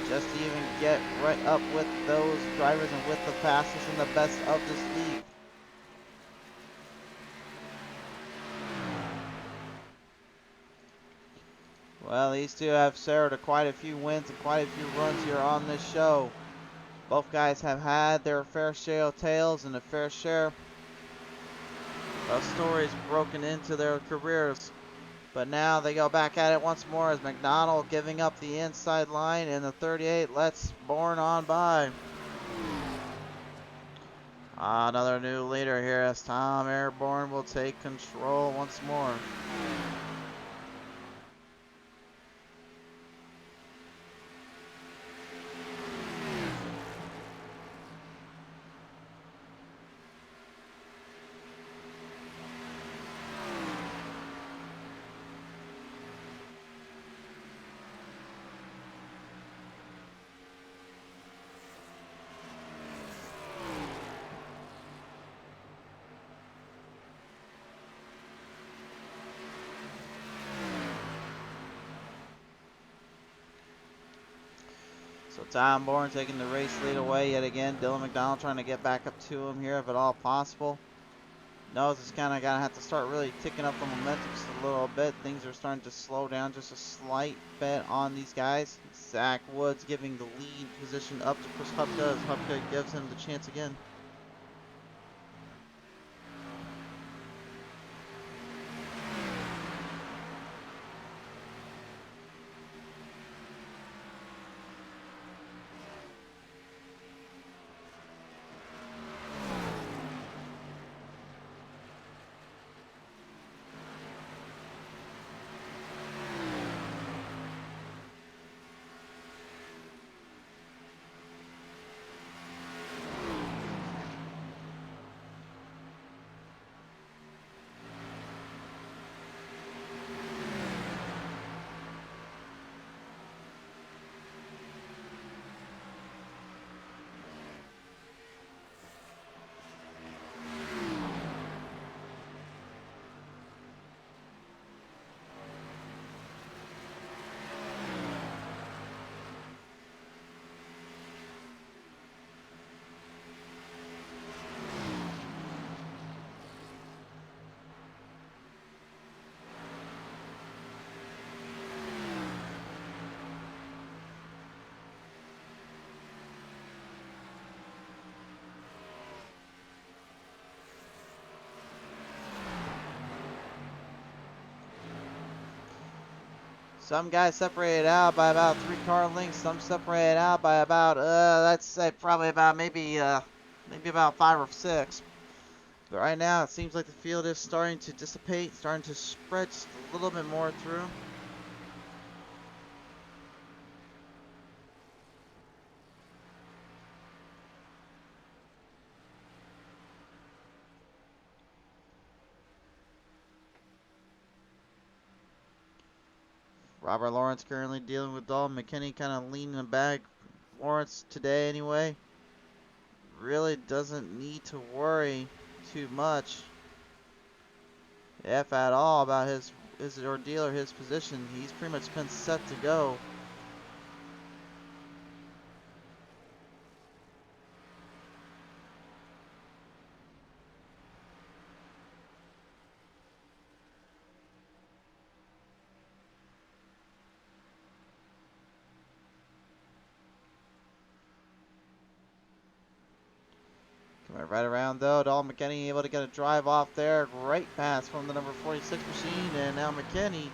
just to even get right up with those drivers and with the fastest and the best of this league. Well, these two have shared quite a few wins and quite a few runs here on this show. Both guys have had their fair share of tails and a fair share of stories broken into their careers. But now they go back at it once more as McDonald giving up the inside line, and the 38 lets Bourne on by. Another new leader here as Tom Airborne will take control once more. So Tom Bourne taking the race lead away yet again. Dylan McDonald trying to get back up to him here if at all possible. Knows it's kind of going to have to start really ticking up the momentum just a little bit. Things are starting to slow down just a slight bit on these guys. Zach Woods giving the lead position up to Chris Hupka as Hupka gives him the chance again. Some guys separated out by about 3 car lengths. Some separated out by about, let's say probably about maybe about 5 or 6. But right now it seems like the field is starting to dissipate, starting to spread just a little bit more through. Robert Lawrence currently dealing with Dalton McKinney, kind of leaning back. Lawrence today anyway really doesn't need to worry too much, if at all, about his ordeal or his position. He's pretty much been set to go. Right around though, Dalton McKinney able to get a drive off there. Great pass from the number 46 machine, and now McKinney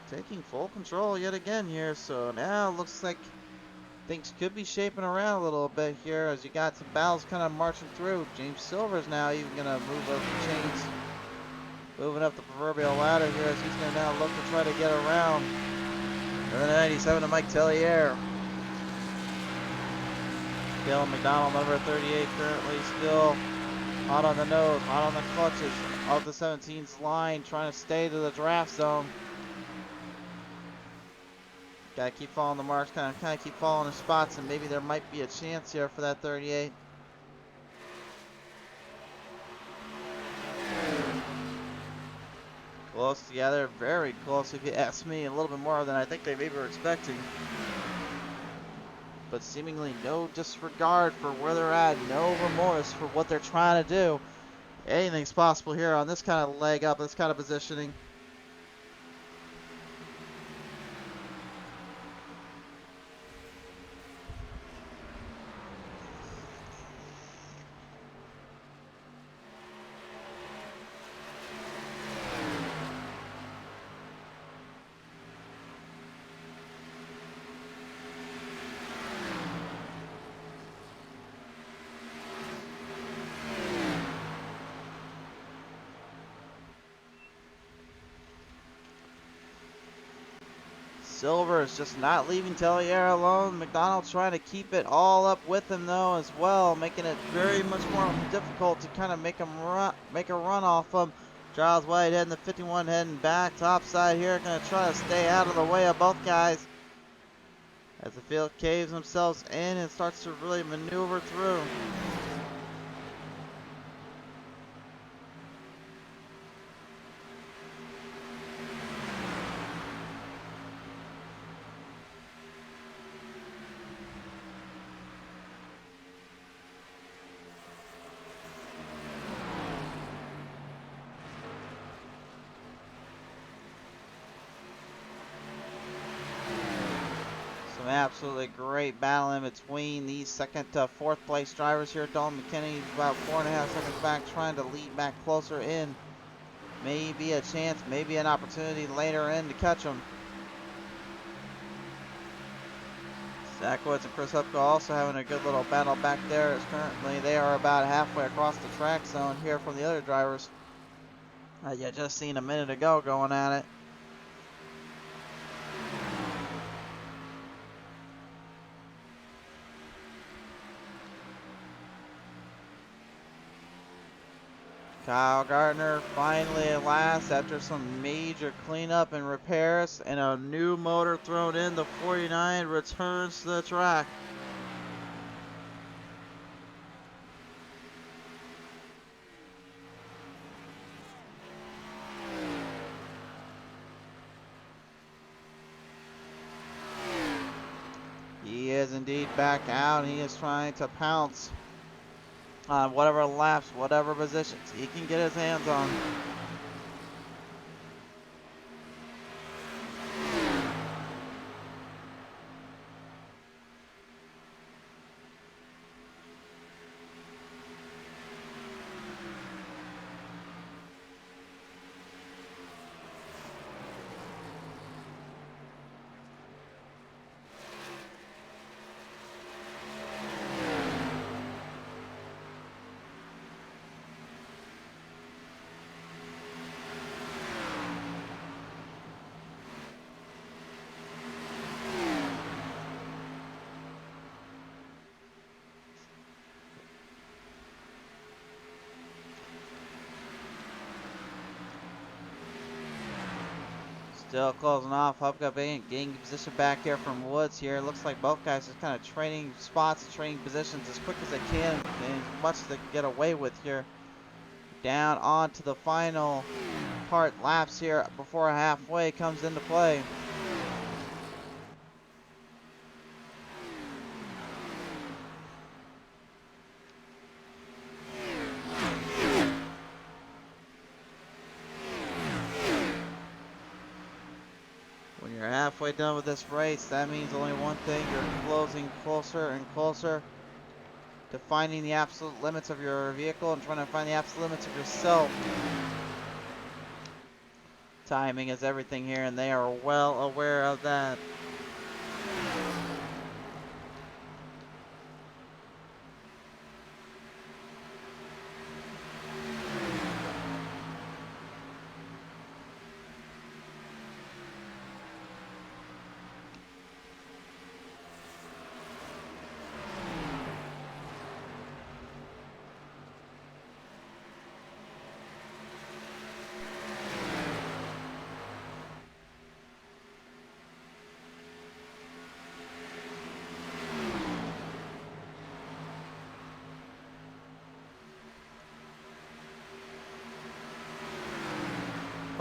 taking full control yet again here. So now it looks like things could be shaping around a little bit here as you got some battles kind of marching through. James Silver's now even going to move up the chains, moving up the proverbial ladder here as he's going to now look to try to get around. And then 97 to Mike Tellier. Dylan McDonald, number 38, currently still hot on the nose, hot on the clutches of the 17's line, trying to stay to the draft zone. Gotta keep following the marks, kind of keep following the spots, and maybe there might be a chance here for that 38. Close together, very close if you ask me, a little bit more than I think they maybe were expecting. But seemingly no disregard for where they're at, no remorse for what they're trying to do. Anything's possible here on this kind of leg up, this kind of positioning. Silver is just not leaving Tellier alone. McDonald's trying to keep it all up with him though as well, making it very much more difficult to kind of make a run off him. Giles White heading the 51, heading back top side here, going to try to stay out of the way of both guys as the field caves themselves in and starts to really maneuver through. Absolutely great battle in between these second to fourth place drivers here. Dalton McKinney about 4.5 seconds back, trying to lead back closer in. Maybe a chance, maybe an opportunity later in to catch him. Zach Woods and Chris Hupko also having a good little battle back there, as currently they are about halfway across the track zone here from the other drivers. You just seen a minute ago going at it. Kyle Gardner finally at last, after some major cleanup and repairs and a new motor thrown in, the 49 returns to the track. He is indeed back out. He is trying to pounce on whatever laps, whatever positions he can get his hands on. Still closing off. Hupka getting position back here from Woods here. Looks like both guys are kind of trading spots and trading positions as quick as they can and as much as they can get away with here. Down onto the final part laps here before halfway comes into play. Halfway done with this race, that means only one thing: you're closing closer and closer to finding the absolute limits of your vehicle and trying to find the absolute limits of yourself. Timing is everything here, and they are well aware of that.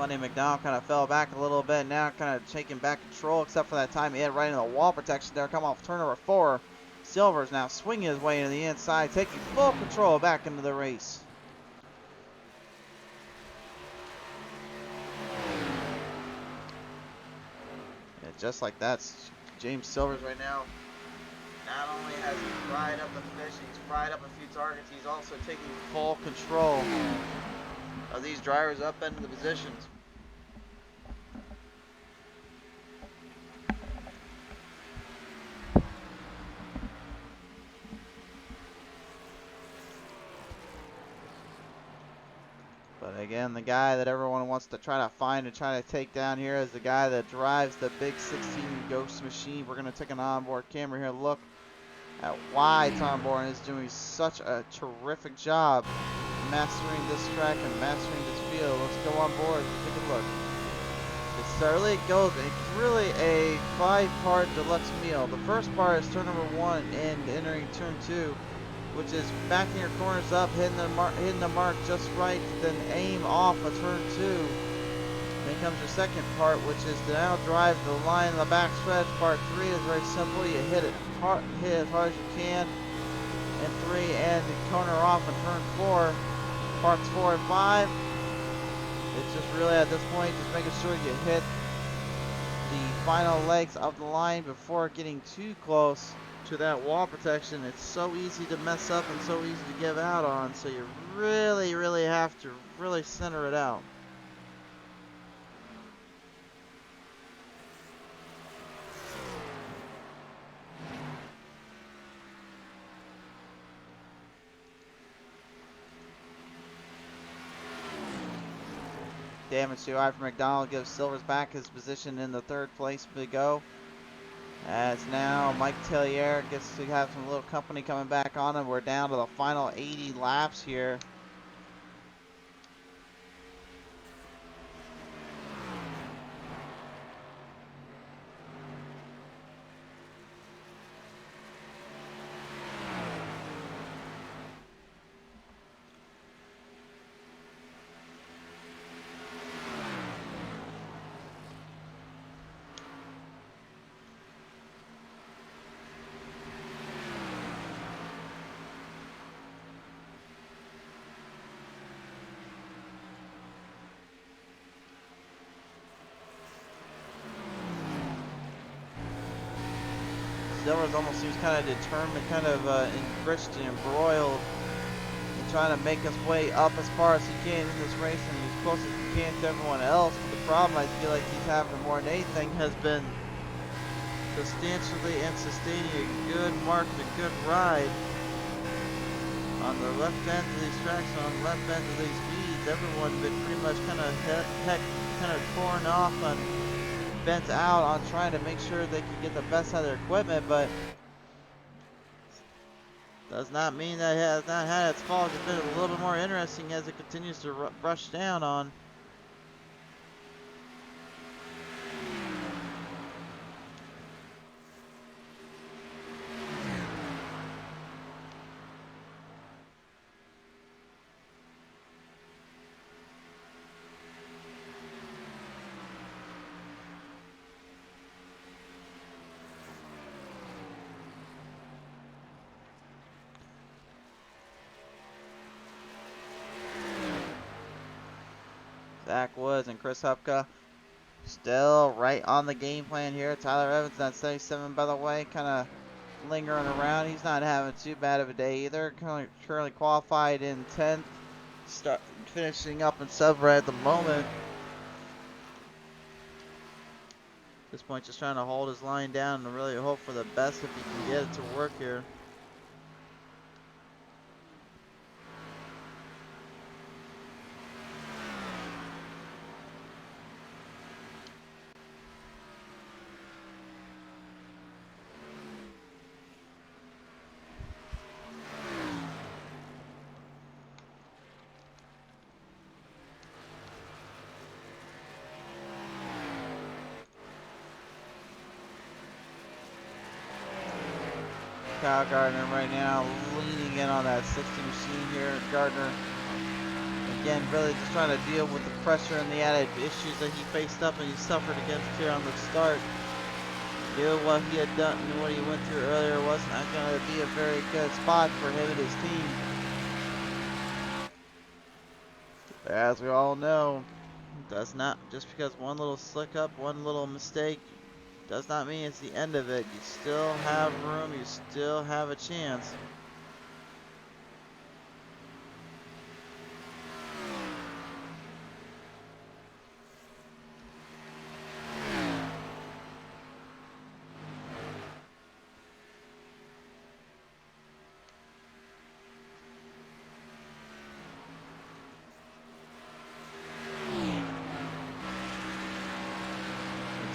funny, McDonald kind of fell back a little bit. Now kind of taking back control, except for that time he had right into the wall protection there. Come off turn number 4. Silver's now swinging his way into the inside, taking full control back into the race. And just like that, James Silvers right now, not only has he fried up the fish, he's fried up a few targets, he's also taking full control of these drivers up into the positions. But again, the guy that everyone wants to try to find and try to take down here is the guy that drives the big 16 Ghost machine. We're going to take an onboard camera here. Look at why Tom Bourne is doing such a terrific job mastering this track and mastering this field. Let's go on board and take a look. It goes, it's really a 5-part deluxe meal. The first part is turn number 1 and entering turn 2, which is backing your corners up, hitting the mark just right, then aim off a turn 2. Then comes your second part, which is to now drive the line in the back stretch. Part 3 is very simple. You hit as hard as you can in 3 and corner off in turn 4. Parts 4 and 5. It's just really at this point just making sure you hit the final legs of the line before getting too close to that wall protection. It's so easy to mess up and so easy to give out on, so you really have to really center it out. Damage to Ivan McDonald gives Silvers back his position in the 3rd place to go. As now Mike Tellier gets to have some little company coming back on him. We're down to the final 80 laps here. Silvers almost seems kind of determined, kind of enriched and embroiled in trying to make his way up as far as he can in this race and as close as he can to everyone else. But the problem I feel like he's having more than anything has been substantially and sustaining a good mark and a good ride on the left end of these tracks, on the left end of these speeds. Everyone's been pretty much kind of torn off and bent out on trying to make sure they can get the best out of their equipment, but does not mean that it has not had its fault. It's been a little bit more interesting as it continues to rush down on. Zach Woods and Chris Hupka still right on the game plan here. Tyler Evans at 77, by the way, kind of lingering around. He's not having too bad of a day either. Currently qualified in 10th, finishing up in 7th right at the moment. At this point, just trying to hold his line down and really hope for the best if he can get it to work here. Kyle Gardner right now leaning in on that 60 machine here. Gardner again, really just trying to deal with the pressure and the added issues that he faced up and he suffered against here on the start. Given what he had done and what he went through earlier was not going to be a very good spot for him and his team. As we all know, does not, just because one little slick up, one little mistake, does not mean it's the end of it. You still have room, you still have a chance.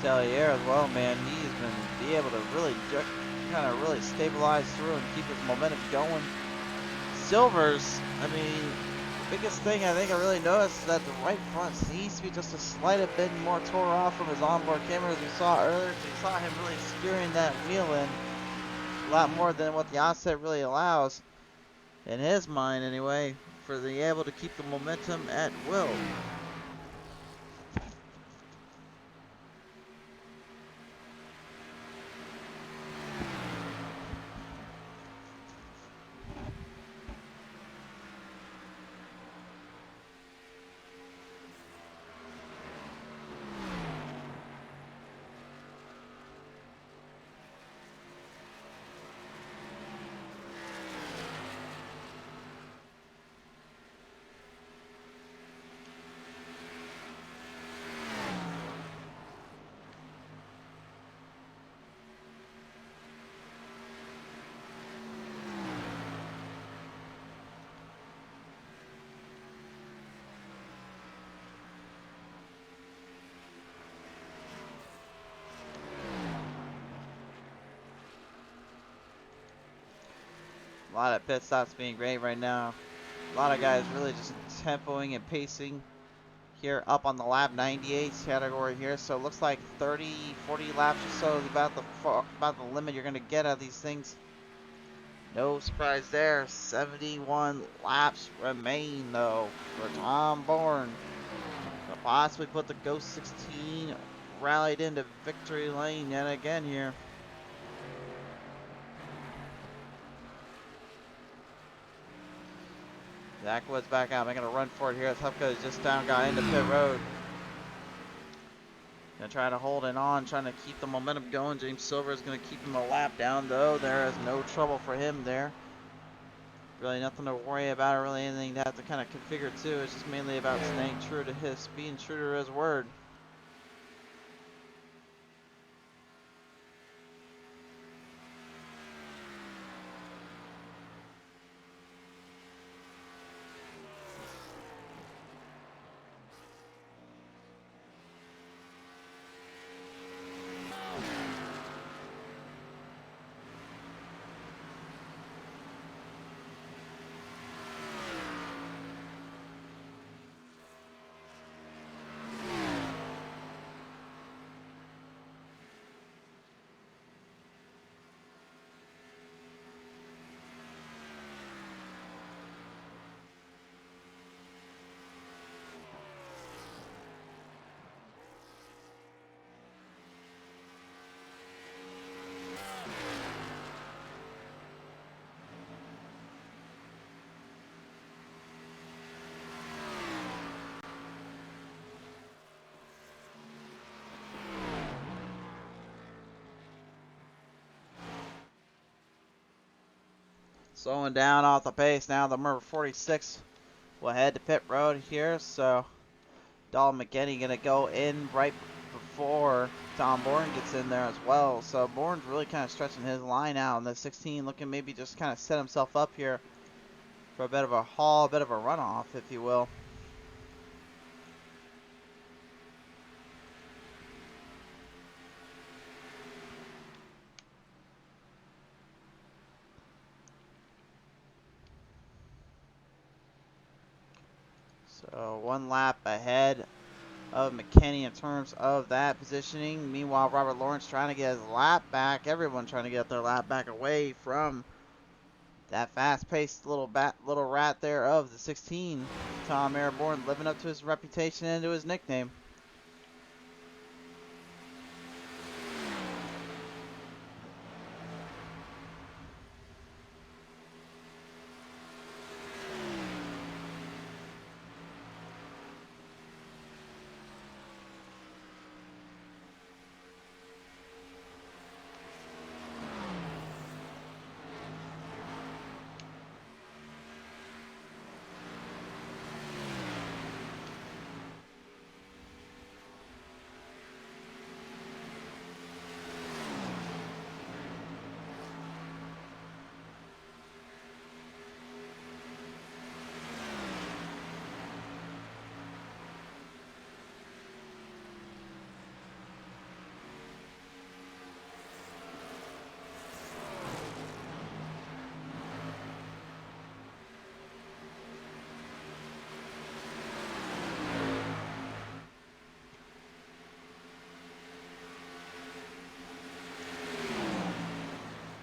Here as well, man. He's been able to really kind of really stabilize through and keep his momentum going. Silvers, I mean, the biggest thing I think I really noticed is that the right front seems to be just a slight bit more tore off from his onboard camera as we saw earlier. So you saw him really steering that wheel in a lot more than what the offset really allows, in his mind anyway, for being able to keep the momentum at will. A lot of pit stops being great right now. A lot of guys really just tempoing and pacing here up on the lap 98 category here. So it looks like 30, 40 laps or so is about the limit you're going to get out of these things. No surprise there. 71 laps remain though for Tom Bourne to possibly put the Ghost 16 rallied into victory lane yet again here. Zach Woods back out, making a run for it here. Tupka is just down, got into pit road. Gonna try to hold it on, trying to keep the momentum going. James Silver is gonna keep him a lap down though. There is no trouble for him there. Really nothing to worry about or really anything to have to kind of configure to. It's just mainly about staying true to being true to his word. Slowing down off the pace now. The number 46 will head to pit road here. So Dalton McKinney gonna go in right before Tom Bourne gets in there as well. So Bourne's really kind of stretching his line out, and the 16 looking maybe just kind of set himself up here for a bit of a haul, a bit of a runoff, if you will. So one lap ahead of McKinney in terms of that positioning. Meanwhile, Robert Lawrence trying to get his lap back. Everyone trying to get their lap back away from That fast-paced little rat there of the 16, Tom Airborne, living up to his reputation and to his nickname.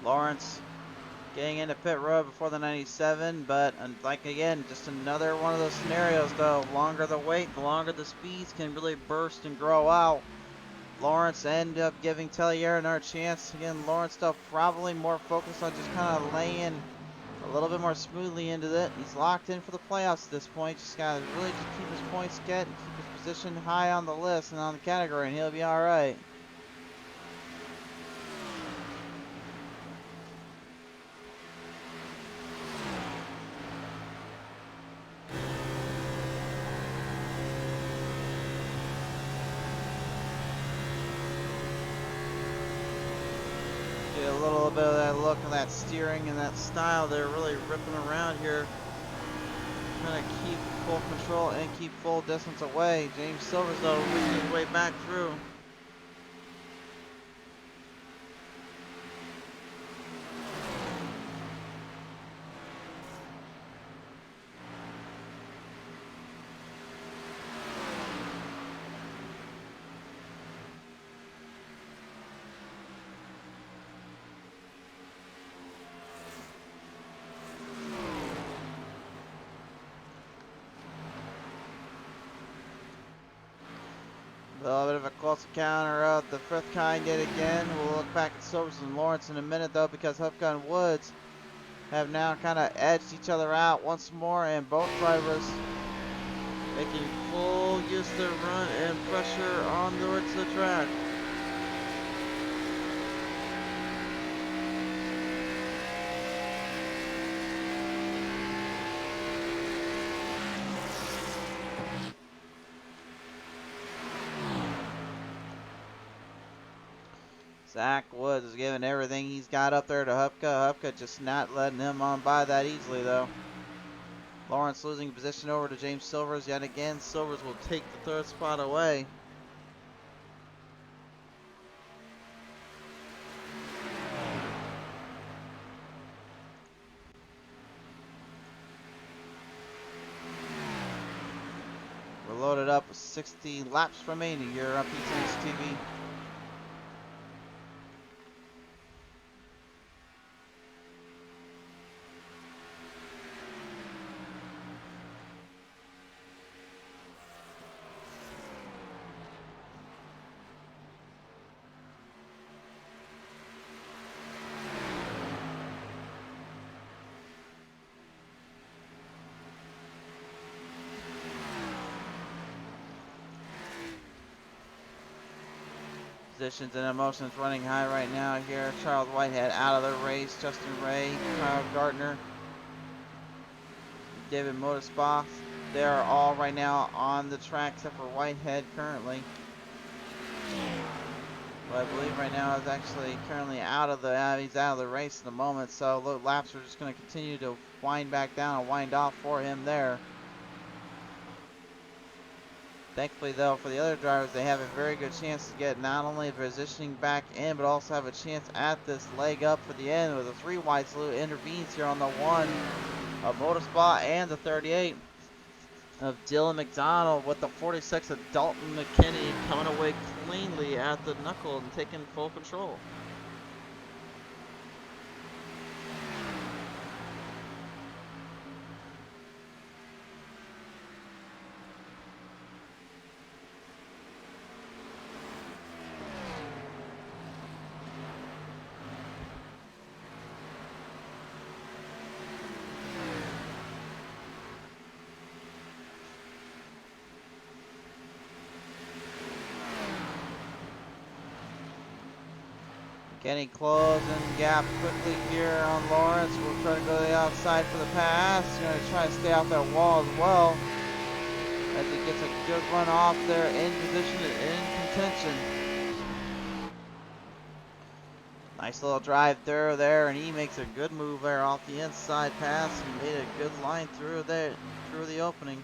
Lawrence getting into pit road before the 97, but like again, just another one of those scenarios though. Longer the wait, the longer the speeds can really burst and grow out. Lawrence ended up giving Tellier another chance. Again, Lawrence still probably more focused on just kind of laying a little bit more smoothly into it. He's locked in for the playoffs at this point. Just got to really just keep his points get and keep his position high on the list and on the category, and he'll be all right. Get a little bit of that look and that steering and that style. They're really ripping around here. Trying to keep full control and keep full distance away. James Silvers though working his way back through. A little bit of a close encounter of the fifth kind yet again. We'll look back at Silvers and Lawrence in a minute though, because Hupka and Woods have now kind of edged each other out once more, and both drivers making full use of their run and pressure on towards the track. Zach Woods is giving everything he's got up there to Hupka. Hupka just not letting him on by that easily though. Lawrence losing position over to James Silvers yet again. Silvers will take the third spot away. We're loaded up with 60 laps remaining here on PTM TV. Positions and emotions running high right now here. Charles Whitehead out of the race. Justin Ray, Kyle Gardner, David Motorspath. They are all right now on the track except for Whitehead currently. But I believe right now is actually currently he's out of the race at the moment. So the laps are just going to continue to wind back down and wind off for him there. Thankfully, though, for the other drivers, they have a very good chance to get not only positioning back in, but also have a chance at this leg up for the end with the 3 wide salute intervenes here on the 1 of Motorspot and the 38 of Dylan McDonald, with the 46 of Dalton McKinney coming away cleanly at the knuckle and taking full control. Getting closing gap quickly here on Lawrence. We'll try to go to the outside for the pass. He's going to try to stay off that wall as well, as he gets a good run off there in position and in contention. Nice little drive through there, and he makes a good move there off the inside pass and made a good line through there, through the opening.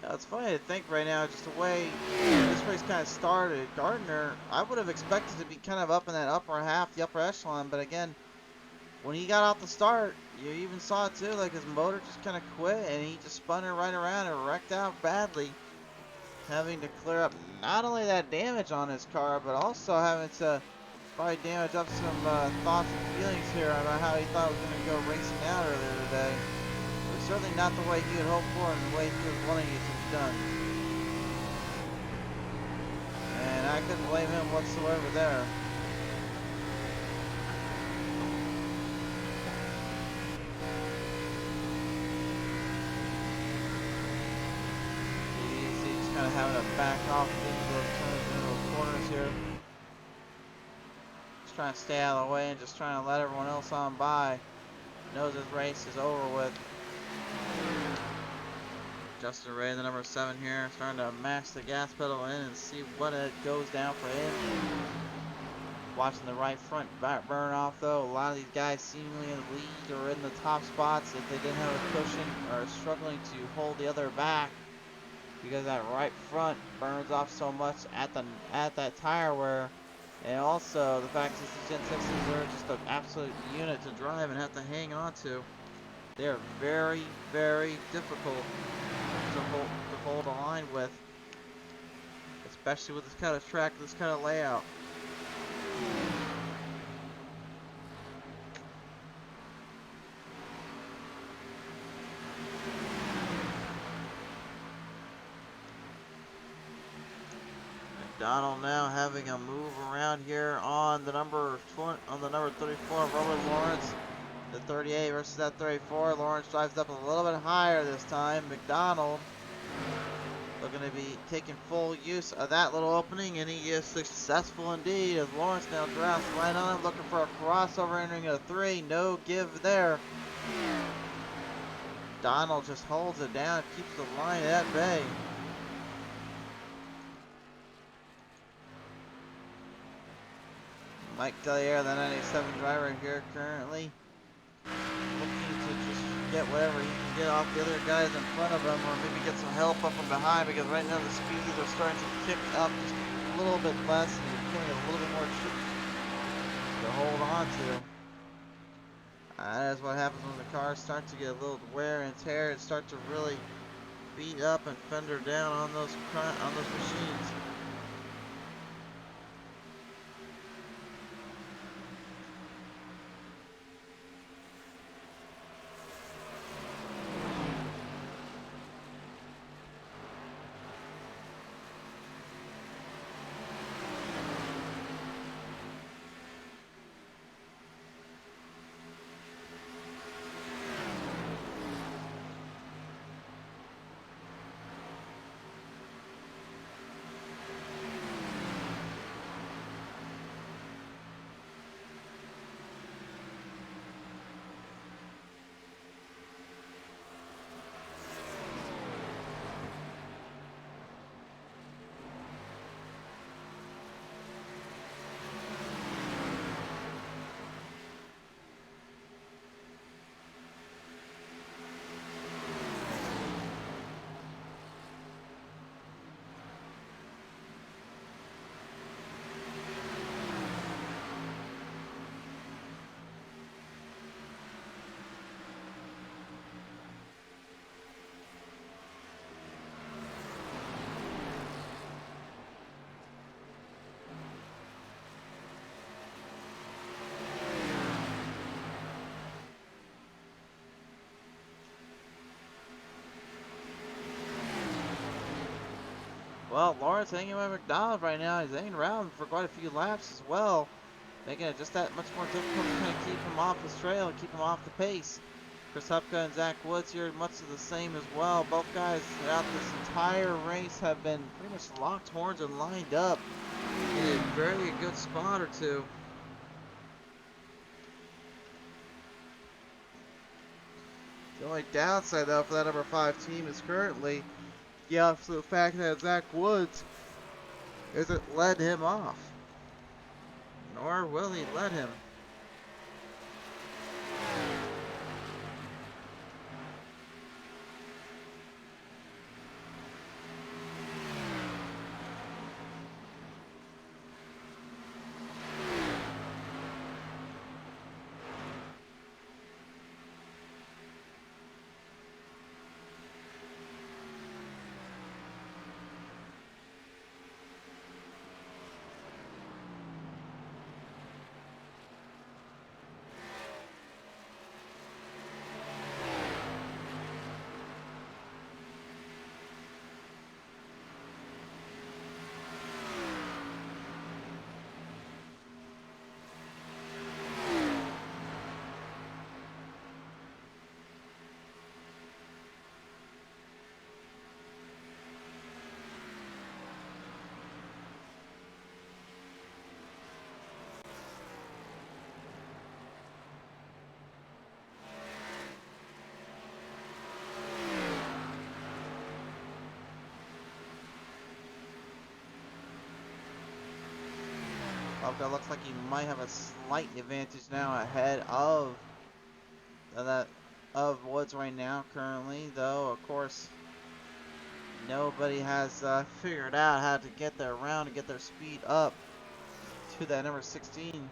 Yeah, it's funny to think right now, just the way this race kind of started. Gardner, I would have expected to be kind of up in that upper half, the upper echelon, but again, when he got off the start, you even saw it too, like his motor just kind of quit and he just spun her right around and wrecked out badly, having to clear up not only that damage on his car, but also having to probably damage up some thoughts and feelings here about how he thought he was going to go racing out earlier today. It was certainly not the way he had hoped for and the way he was wanting it to be done. And I couldn't blame him whatsoever there. He's kind of having to back off into those turns, into those corners here. Just trying to stay out of the way and just trying to let everyone else on by. Knows his race is over with. Justin Ray, the number 7 here, starting to mash the gas pedal in and see what it goes down for him. Watching the right front burn off though. A lot of these guys seemingly in the lead or in the top spots, if they didn't have a cushion, are struggling to hold the other back because that right front burns off so much at that tire wear. And also the fact that the Gen 6s are just an absolute unit to drive and have to hang on to. They are very, very difficult to hold a line with, especially with this kind of track, this kind of layout. McDonald now having a move around here on the number 20, on the number 34, Robert Lawrence. The 38 versus that 34. Lawrence drives up a little bit higher this time. McDonald looking to be taking full use of that little opening, and he is successful indeed as Lawrence now drafts right on him, looking for a crossover, entering a 3. No give there. Donald just holds it down, keeps the line at bay. Mike Tellier, the 97 driver here currently looking to just get whatever he can get off the other guys in front of him, or maybe get some help up from behind, because right now the speeds are starting to kick up just a little bit less and you're feeling a little bit more tricky to hold on to. That is what happens when the cars start to get a little wear and tear and start to really beat up and fender down on those machines. Well, Lawrence hanging with McDonald right now. He's hanging around for quite a few laps as well, making it just that much more difficult to kind of keep him off his trail and keep him off the pace. Chris Hupka and Zach Woods here, much of the same as well. Both guys throughout this entire race have been pretty much locked horns and lined up in a very good spot or two. The only downside, though, for that number 5 team is currently the absolute fact that Zach Woods isn't letting him off. Nor will he let him. That looks like he might have a slight advantage now ahead of Woods right now currently, though of course nobody has figured out how to get their round and get their speed up to that number 16.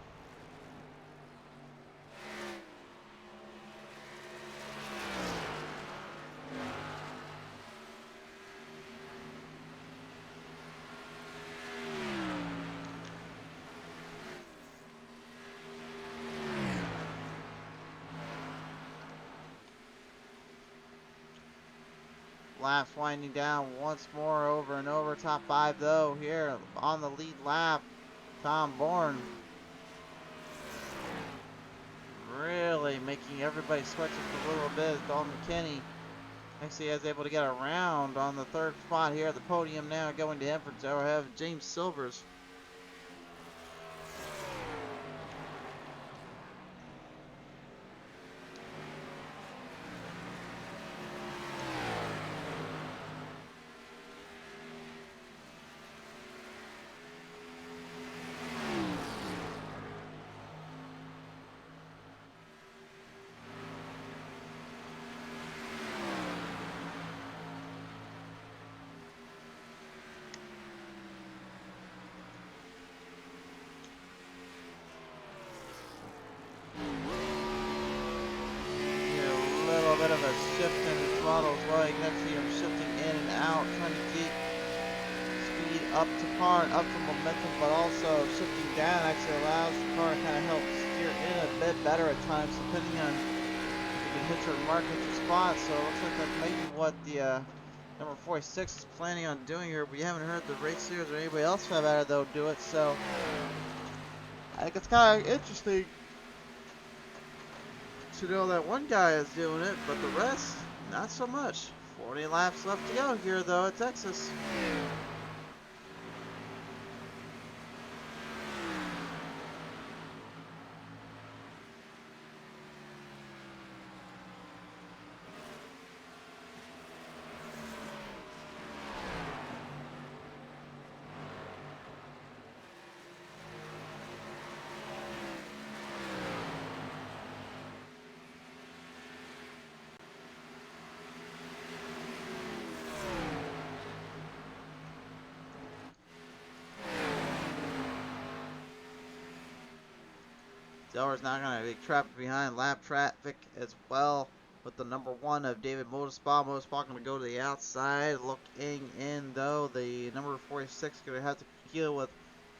Laps winding down once more over and over. Top 5 though here on the lead lap. Tom Bourne really making everybody sweat just a little bit. Dalton McKinney actually is able to get around on the 3rd spot here at the podium now, going to him for have James Silvers. Bit of a shift in the throttle as well. You can see him shifting in and out, trying to keep speed up to par and up to momentum, but also shifting down actually allows the car to kind of help steer in a bit better at times, depending on if you can hit your mark, hit your spot. So it looks like that's maybe what the number 46 is planning on doing here. We haven't heard the race series or anybody else have out of though do it, so I think it's kind of interesting to know that one guy is doing it, but the rest, not so much. 40 laps left to go here, though, at Texas. Deller's now going to be trapped behind lap traffic as well with the number 1 of David Motorspot. Motorspot going to go to the outside. Looking in, though, the number 46 going to have to deal with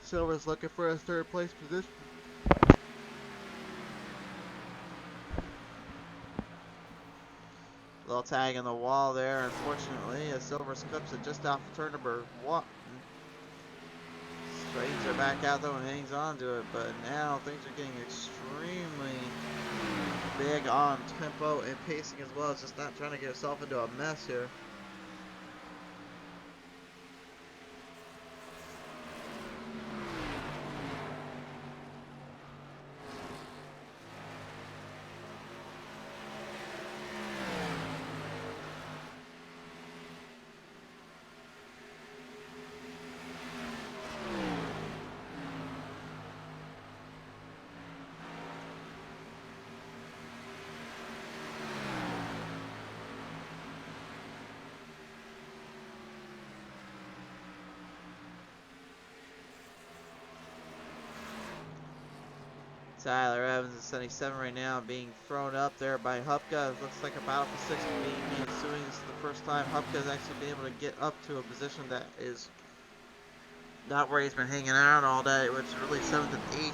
Silver's looking for a 3rd place position. Little tag in the wall there, unfortunately. Silver's clips it just off turn number 1. Straightens her back out though and hangs on to it, but now things are getting extremely big on tempo and pacing as well. It's just not trying to get herself into a mess here. Tyler Evans is 77 right now, being thrown up there by Hupka. It looks like a battle for 6 being ensuing. This is the first time Hupka's actually been able to get up to a position that is not where he's been hanging out all day, which is really 7th and 8th,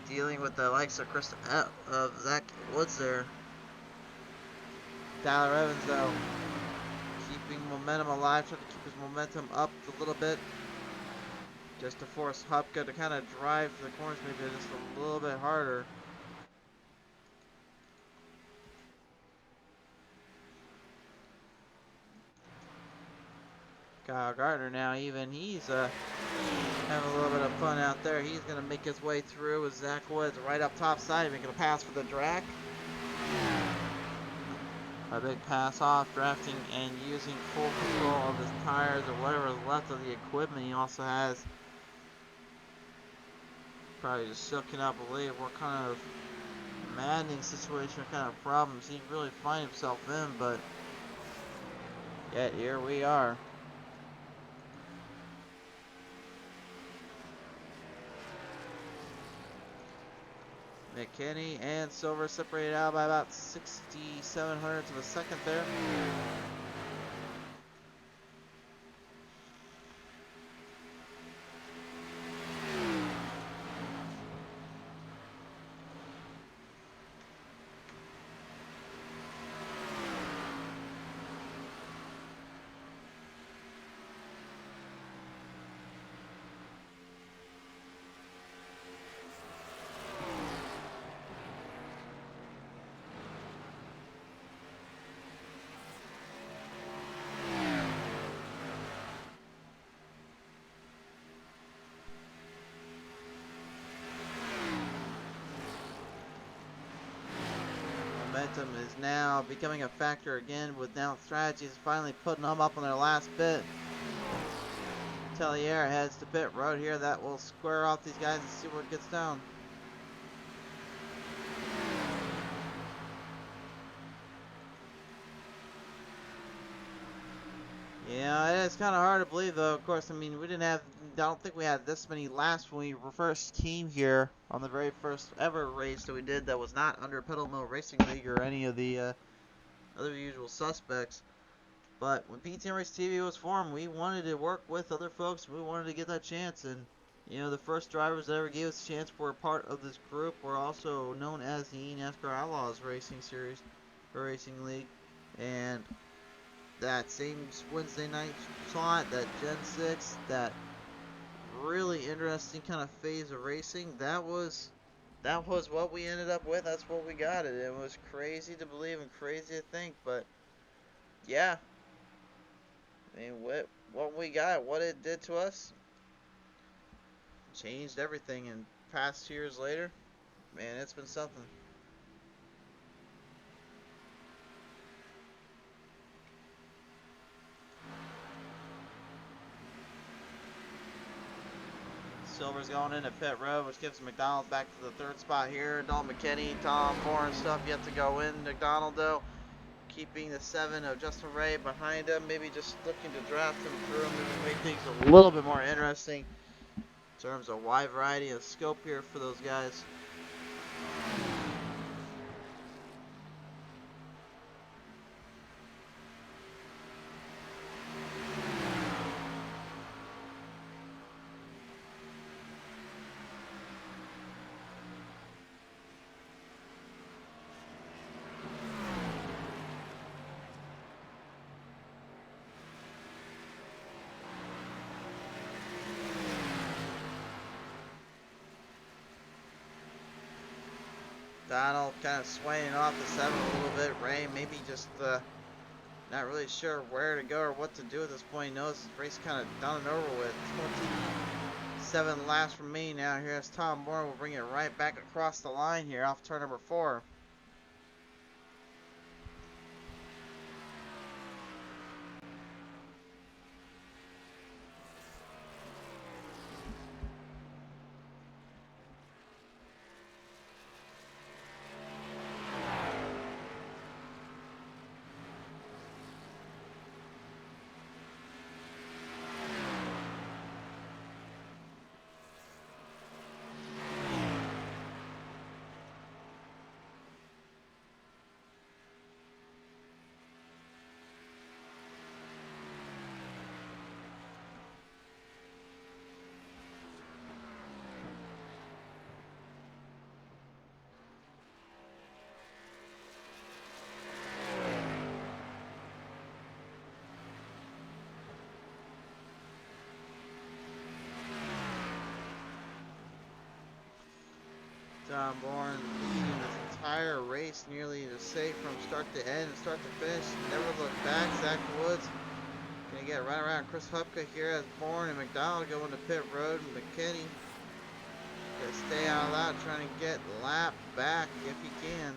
dealing with the likes of Zach Woods there. Tyler Evans, though, keeping momentum alive, trying to keep his momentum up a little bit, just to force Hupka to kind of drive the corners maybe just a little bit harder. Kyle Gardner now, even he's having a little bit of fun out there. He's going to make his way through with Zach Woods right up top side, making a pass for the drag. A big pass off, drafting and using full control of his tires or whatever is left of the equipment he also has. Probably just silking out, believe what kind of maddening situation, what kind of problems he really find himself in, but yet here we are. McKinney and Silver separated out by about 67 hundredths of a second there. Momentum is now becoming a factor again, with now strategies finally putting them up on their last bit. Tellier heads to pit road here. That will square off these guys and see what gets down. Yeah, it is kind of hard to believe though. Of course, I mean, I don't think we had this many laps when we first came here on the very first ever race that we did that was not under Pedal Mill Racing League or any of the other usual suspects. But when PTM Racing TV was formed, we wanted to work with other folks. We wanted to get that chance, and you know, the first drivers that ever gave us a chance were a part of this group. Were also known as the NASCAR Outlaws Racing Series or Racing League, and that same Wednesday night slot, that Gen 6, that really interesting kind of phase of racing, that was what we ended up with. That's what we got. It was crazy to believe and crazy to think, but yeah, I mean, what we got, what it did to us, changed everything. And past 2 years later, man, it's been something. Silver's going into pit road, which gives McDonald's back to the 3rd spot here. Dalton McKinney, Tom Moore and stuff yet to go in. McDonald, though, keeping the 7 of Justin Ray behind him. Maybe just looking to draft him through him and make things a little bit more interesting in terms of wide variety of scope here for those guys. Donald kind of swaying off the 7 a little bit. Ray maybe just not really sure where to go or what to do at this point. He knows his race kind of done and over with. 27 laps from me now. Here's Tom Moore. We'll bring it right back across the line here off turn number 4. John Bourne leading this entire race nearly to say from start to end and start to finish. Never look back. Zach Woods gonna get right around Chris Hupka here as Bourne and McDonald go into pit road, and McKinney gonna stay out of that, trying to get lap back if he can.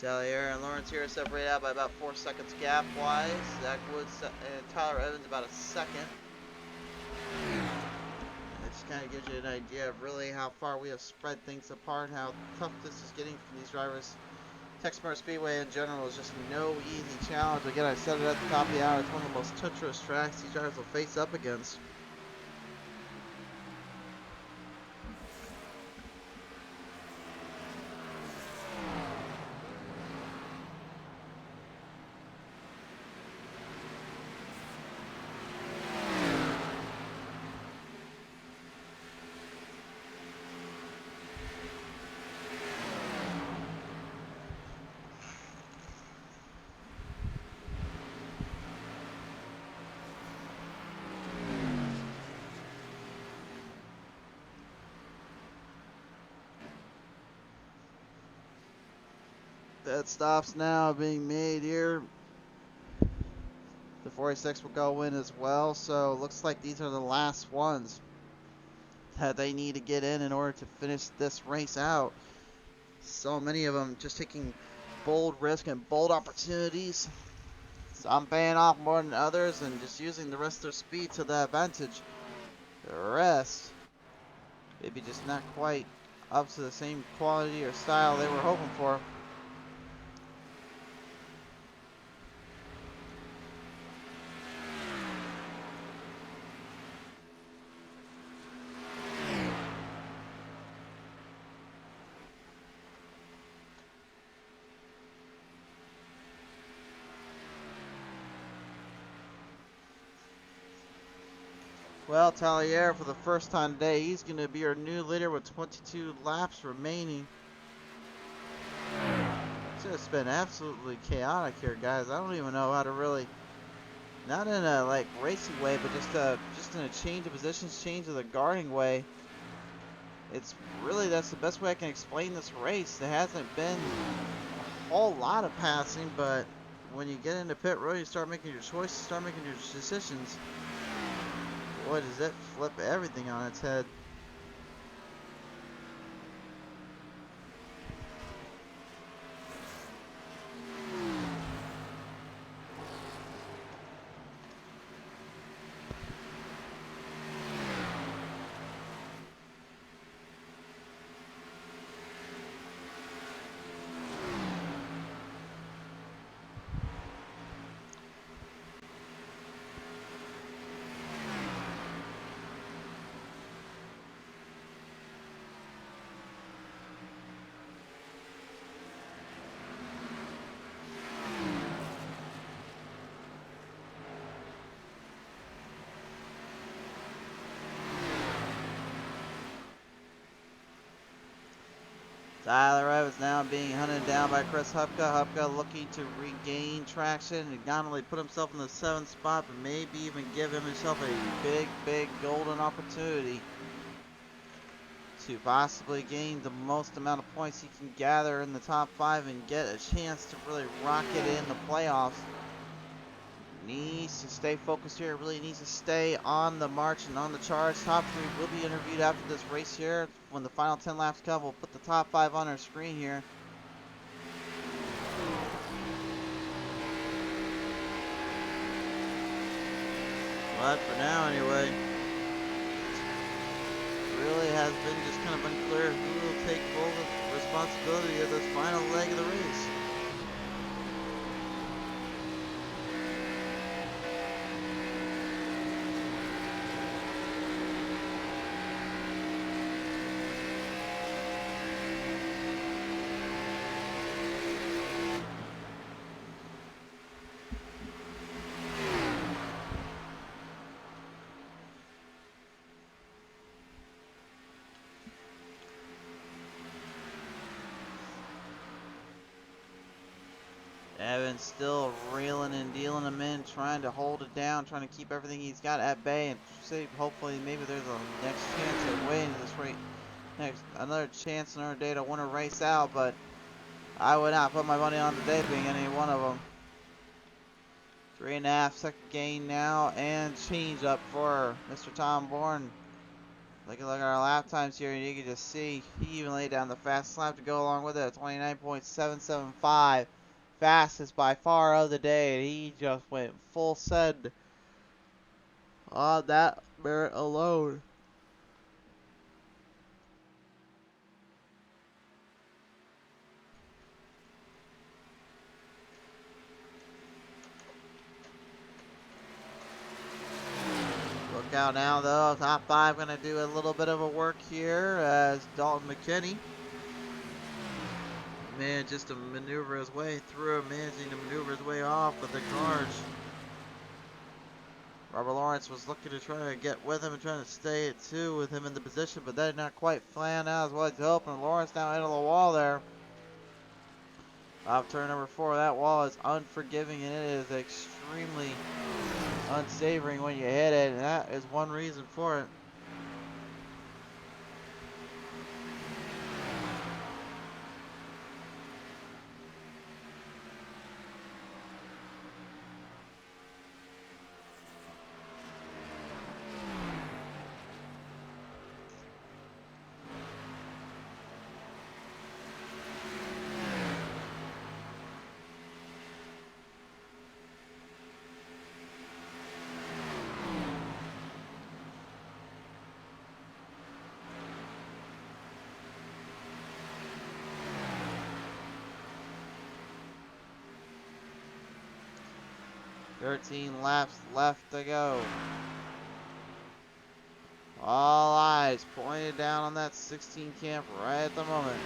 Talier and Lawrence here separated out by about 4 seconds gap wise. Zach Woods and Tyler Evans about a second. It just kind of gives you an idea of really how far we have spread things apart, how tough this is getting from these drivers. Texas Motor Speedway in general is just no easy challenge. Again, I said it at the top of the hour, it's one of the most treacherous tracks these drivers will face up against. Pit stops now being made here. The 46 will go in as well, so looks like these are the last ones that they need to get in order to finish this race out. So many of them just taking bold risk and bold opportunities. Some paying off more than others and just using the rest of their speed to their advantage. The rest, maybe just not quite up to the same quality or style they were hoping for. Well, Talier, for the first time today, he's going to be our new leader with 22 laps remaining. It's just been absolutely chaotic here, guys. I don't even know how to really, not in a like racing way, but just in a change of positions, change of the guarding way. It's really, that's the best way I can explain this race. There hasn't been a whole lot of passing, but when you get into pit road, you start making your choices, start making your decisions. Boy, does that flip everything on its head. Tyler Evans now being hunted down by Chris Hupka. Hupka looking to regain traction and not only put himself in the 7th spot, but maybe even give himself a big golden opportunity to possibly gain the most amount of points he can gather in the top 5 and get a chance to really rocket in the playoffs. Needs to stay focused here, really needs to stay on the march and on the charge. Top 3 will be interviewed after this race here. When the final 10 laps come, we'll put the top 5 on our screen here. But for now anyway, really has been just kind of unclear who will take full responsibility of this final leg of the race. Evans still reeling and dealing them in, trying to hold it down, trying to keep everything he's got at bay, and see, hopefully maybe there's a next chance at winning this race. Another chance, another day to win a race out, but I would not put my money on today being any one of them. 3.5 second gain now, and change up for Mr. Tom Bourne. Look at our lap times here, and you can just see he even laid down the fastest lap to go along with it, 29.775. Fastest by far of the day, and he just went full send on that merit alone. Look out now though, top 5 gonna do a little bit of a work here as Dalton McKinney managed to maneuver his way through, managing to maneuver his way off of the cars. Robert Lawrence was looking to try to get with him and trying to stay at 2 with him in the position, but that did not quite plan out as well as hoping. Lawrence now into the wall there. Off turn number 4, that wall is unforgiving and it is extremely unsavory when you hit it, and that is one reason for it. Thirteen laps left to go. All eyes pointed down on that 16 camp right at the moment.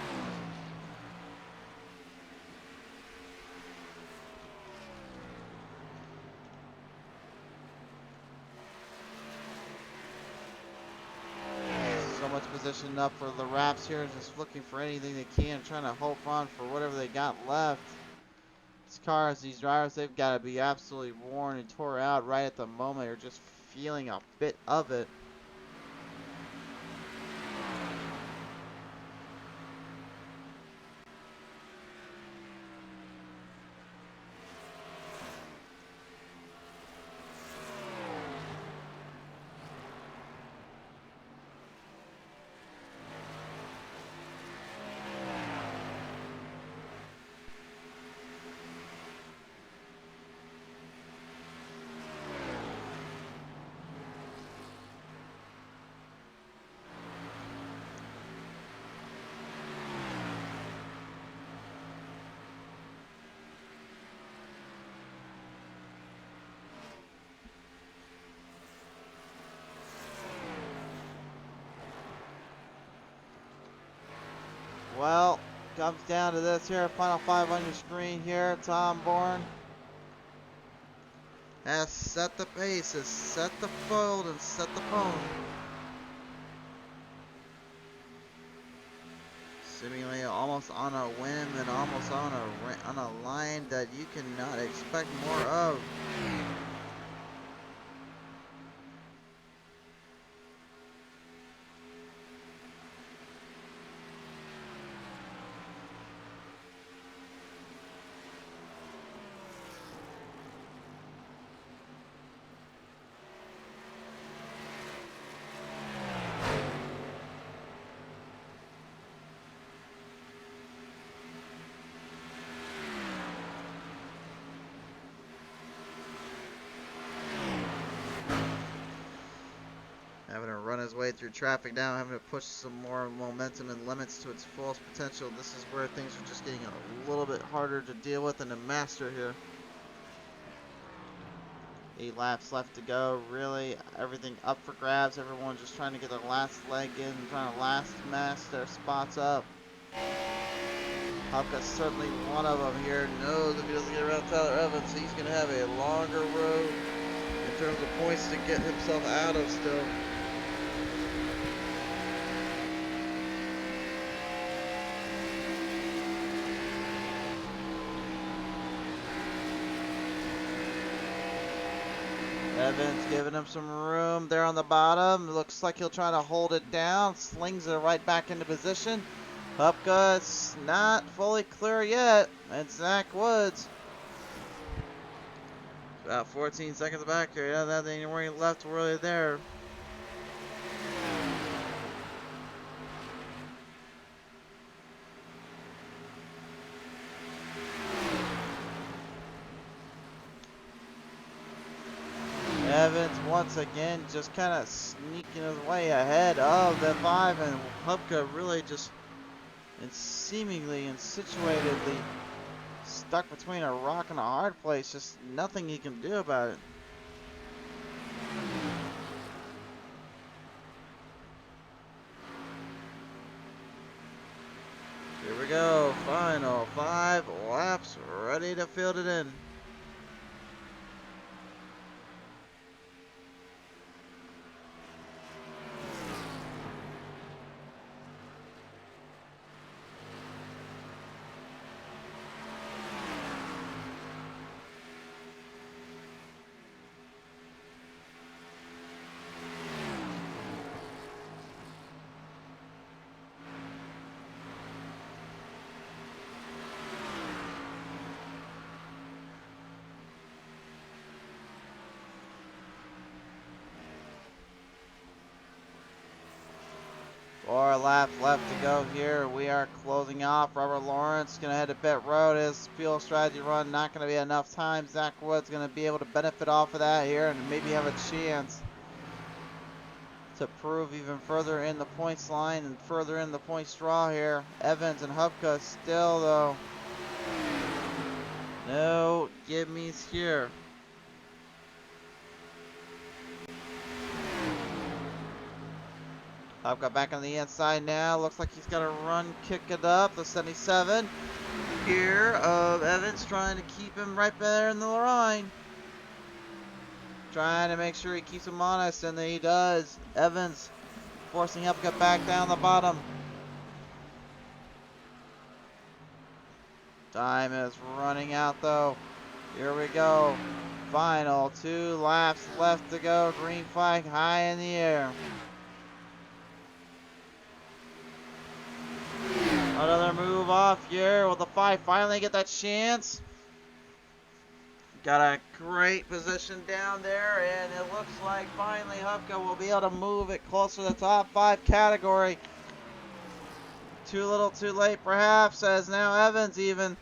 So much position up for the wraps here, just looking for anything they can, trying to hope on for whatever they got left. These cars, these drivers, they've got to be absolutely worn and tore out right at the moment. They're just feeling a bit of it. Well, comes down to this here, final 5 on your screen here. Tom Bourne has set the pace, has set the fold, and set the tone. seemingly almost on a whim and almost on a line that you cannot expect more of. Having to run his way through traffic now, having to push some more momentum and limits to its fullest potential. This is where things are just getting a little bit harder to deal with and to master here. 8 laps left to go. Really, everything up for grabs. Everyone just trying to get the last leg in, trying to last match their spots up. Hopka's certainly one of them here. Knows if he doesn't get around Tyler Evans, he's going to have a longer road in terms of points to get himself out of still. Evans giving him some room there on the bottom. Looks like he'll try to hold it down. Slings it right back into position. Hupka's not fully clear yet. And Zach Woods. About 14 seconds back here. Yeah, that ain't anywhere left really there. Evans once again just kind of sneaking his way ahead of the 5, and Hupka really just seemingly and situatedly stuck between a rock and a hard place. Just nothing he can do about it. Here we go, final 5 laps ready to field it in. Four laps left to go here. We are closing off. Robert Lawrence going to head to pit road. His fuel strategy run not going to be enough time. Zach Woods going to be able to benefit off of that here and maybe have a chance to prove even further in the points line and further in the points draw here. Evans and Hupka still though. No gimmies here. Hupka back on the inside now. Looks like he's got a run, kick it up. The 77 here of Evans trying to keep him right there in the line. Trying to make sure he keeps him honest, and he does. Evans forcing Hupka back down the bottom. Time is running out though. Here we go. Final 2 laps left to go. Green flag high in the air. Another move off here. Will the 5 finally get that chance? Got a great position down there, and it looks like finally Hupka will be able to move it closer to the top 5 category. Too little too late perhaps, as now Evans even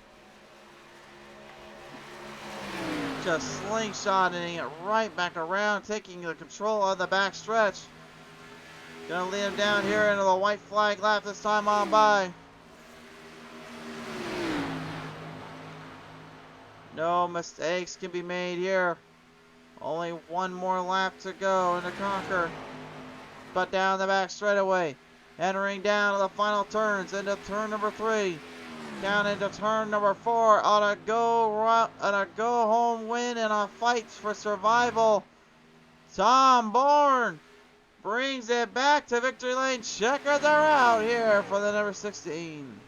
just slingshotting it right back around, taking the control of the back stretch. Gonna lead him down here into the white flag lap this time on by. No mistakes can be made here. Only one more lap to go into Concord. But down the back straightaway. Entering down to the final turns into turn number 3. Down into turn number 4 on a go home win and a fight for survival. Tom Bourne brings it back to victory lane. Checkers are out here for the number 16.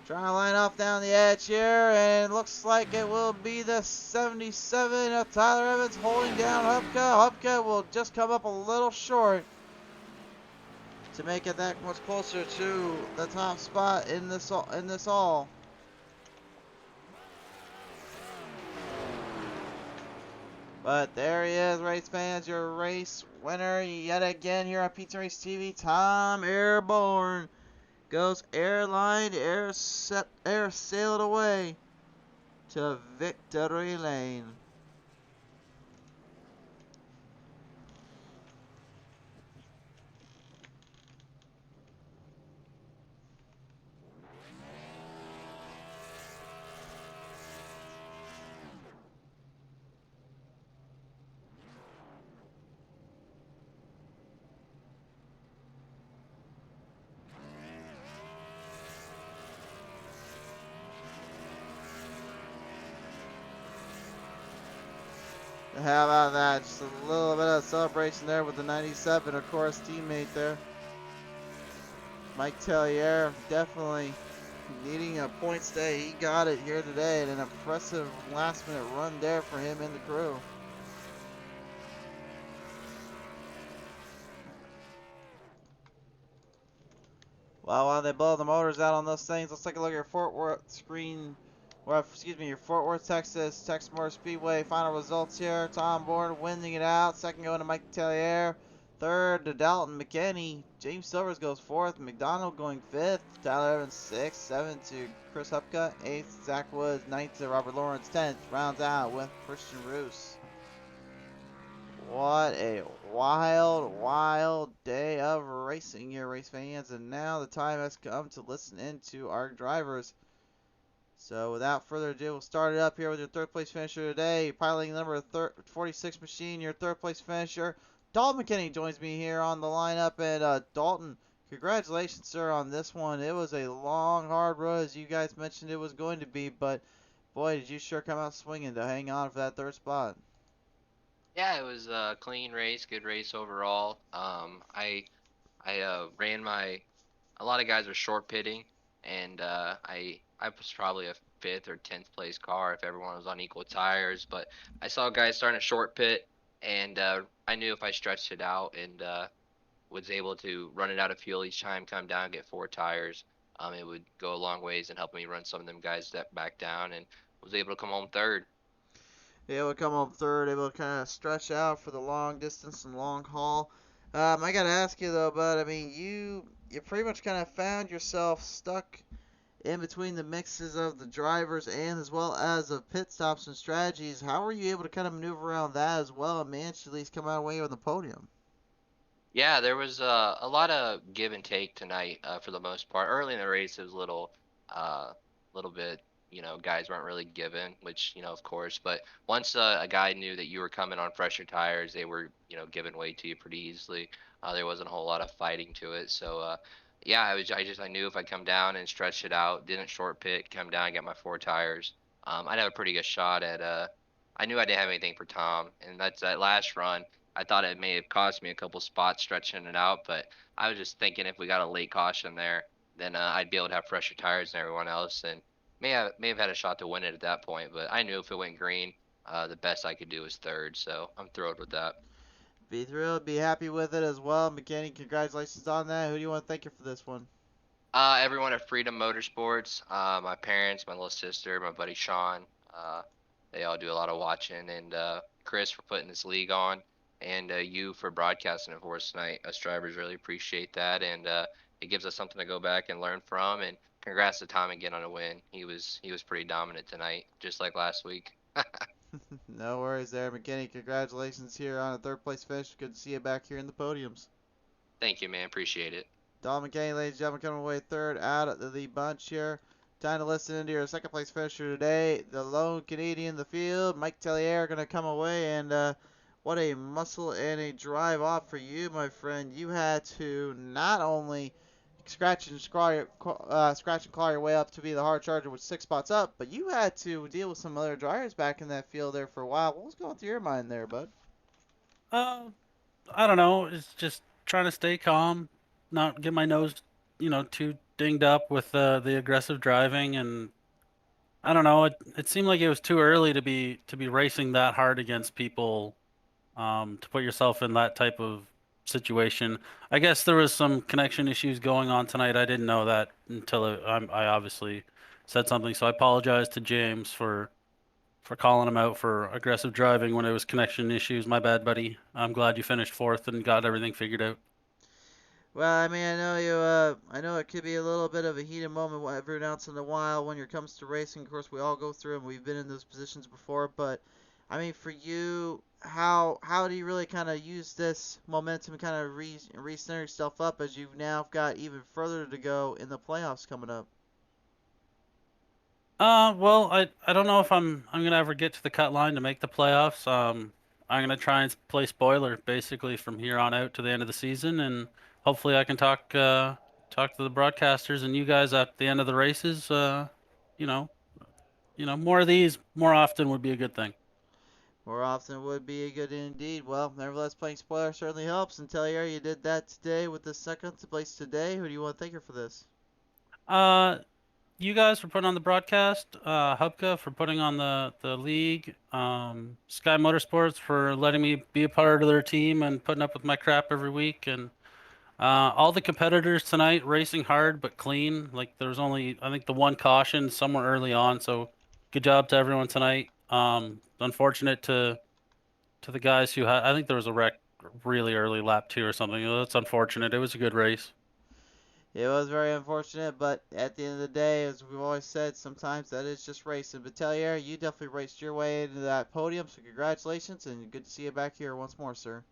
Trying to line off down the edge here, and it looks like it will be the 77 of Tyler Evans holding down Hupka. Hupka will just come up a little short to make it that much closer to the top spot in this all. But there he is, race fans, your race winner yet again here on PTM Racing TV. Tom Airborne goes airline, air sailed away to victory lane. How about that? Just a little bit of celebration there with the 97, of course, teammate there. Mike Tellier definitely needing a point stay. He got it here today, and an impressive last minute run there for him and the crew. Well, while they blow the motors out on those things, let's take a look at your Fort Worth screen. Or, excuse me, your Fort Worth, Texas Motor Speedway final results here. Tom Bourne winning it out. Second going to Mike Tellier. Third to Dalton McKinney. James Silvers goes fourth. McDonald going fifth. Tyler Evans sixth. Seventh to Chris Hupka. Eighth, Zach Woods. Ninth to Robert Lawrence. 10th rounds out with Christian Roos. What a wild day of racing here, race fans. And now the time has come to listen into our drivers. So without further ado, we'll start it up here with your third place finisher today. Piloting number 46 machine, your third place finisher. Dalton McKinney joins me here on the lineup. And Dalton, congratulations, sir, on this one. It was a long, hard road, as you guys mentioned it was going to be. But boy, did you sure come out swinging to hang on for that third spot. Yeah, it was a clean race, good race overall. I ran a lot of guys were short pitting, and I was probably a fifth or 10th place car if everyone was on equal tires. But I saw guys starting to short pit, and I knew if I stretched it out and was able to run it out of fuel each time, come down, get 4 tires, it would go a long ways and help me run some of them guys that back down, and was able to come home third. Able to come home third, able to kind of stretch out for the long distance and long haul. I got to ask you, though, bud, I mean, you pretty much kind of found yourself stuck in between the mixes of the drivers and as well as of pit stops and strategies. How were you able to kind of maneuver around that as well and manage to at least come out away on the podium? Yeah, there was a lot of give and take tonight for the most part. Early in the race, it was little bit, guys weren't really given, which, of course. But once a guy knew that you were coming on fresher tires, they were, giving way to you pretty easily. There wasn't a whole lot of fighting to it. So, yeah, I knew if I come down and stretched it out, didn't short pit, come down and get my 4 tires, I'd have a pretty good shot at. I knew I didn't have anything for Tom, and that's that last run. I thought it may have cost me a couple spots stretching it out, but I was just thinking if we got a late caution there, then I'd be able to have fresher tires than everyone else, and may have had a shot to win it at that point. But I knew if it went green, the best I could do was third, so I'm thrilled with that. Be thrilled, be happy with it as well. McKinney, congratulations on that. Who do you want to thank you for this one? Everyone at Freedom Motorsports, my parents, my little sister, my buddy Sean, they all do a lot of watching, and Chris for putting this league on, and you for broadcasting it for us tonight. Us drivers really appreciate that, and it gives us something to go back and learn from. And congrats to Tom again on a win. He was pretty dominant tonight, just like last week. No worries there, McKinney. Congratulations here on a third place finish. Good to see you back here in the podiums. Thank you, man. Appreciate it. Don McKinney, ladies and gentlemen, coming away third out of the bunch here. Time to listen into your second place finisher today, the lone Canadian in the field, Mike Tellier, going to come away, and what a muscle and a drive off for you, my friend. You had to not only scratch and claw your way up to be the hard charger with 6 spots up, but you had to deal with some other drivers back in that field there for a while. What was going through your mind there, bud? Uh, I don't know. It's just trying to stay calm, not get my nose, too dinged up with the aggressive driving, and I don't know. It seemed like it was too early to be racing that hard against people, to put yourself in that type of situation. I guess there was some connection issues going on tonight. I didn't know that until I obviously said something. So I apologize to James for calling him out for aggressive driving when it was connection issues. My bad, buddy. I'm glad you finished fourth and got everything figured out. Well, I mean, I know you. I know it could be a little bit of a heated moment every once in a while when it comes to racing. Of course, we all go through them. We've been in those positions before. But I mean, for you, how do you really kind of use this momentum, kind of recenter yourself up as you've now got even further to go in the playoffs coming up? Well, I don't know if I'm gonna ever get to the cut line to make the playoffs. I'm gonna try and play spoiler basically from here on out to the end of the season, and hopefully I can talk to the broadcasters and you guys at the end of the races. You know, more of these more often would be a good thing. More often would be a good indeed. Well, nevertheless, playing spoiler certainly helps. And Tellier, you did that today with the second place today. Who do you want to thank her for this? Uh, you guys for putting on the broadcast, Hubka for putting on the league, Sky Motorsports for letting me be a part of their team and putting up with my crap every week, and all the competitors tonight racing hard but clean. Like there was only I think the one caution somewhere early on, so good job to everyone tonight. Unfortunate to the guys who had I think there was a wreck really early lap 2 or something. That's unfortunate. It was a good race. It was very unfortunate, but at the end of the day, as we've always said, sometimes that is just racing. But Tellier, you definitely raced your way into that podium, so congratulations, and good to see you back here once more, sir.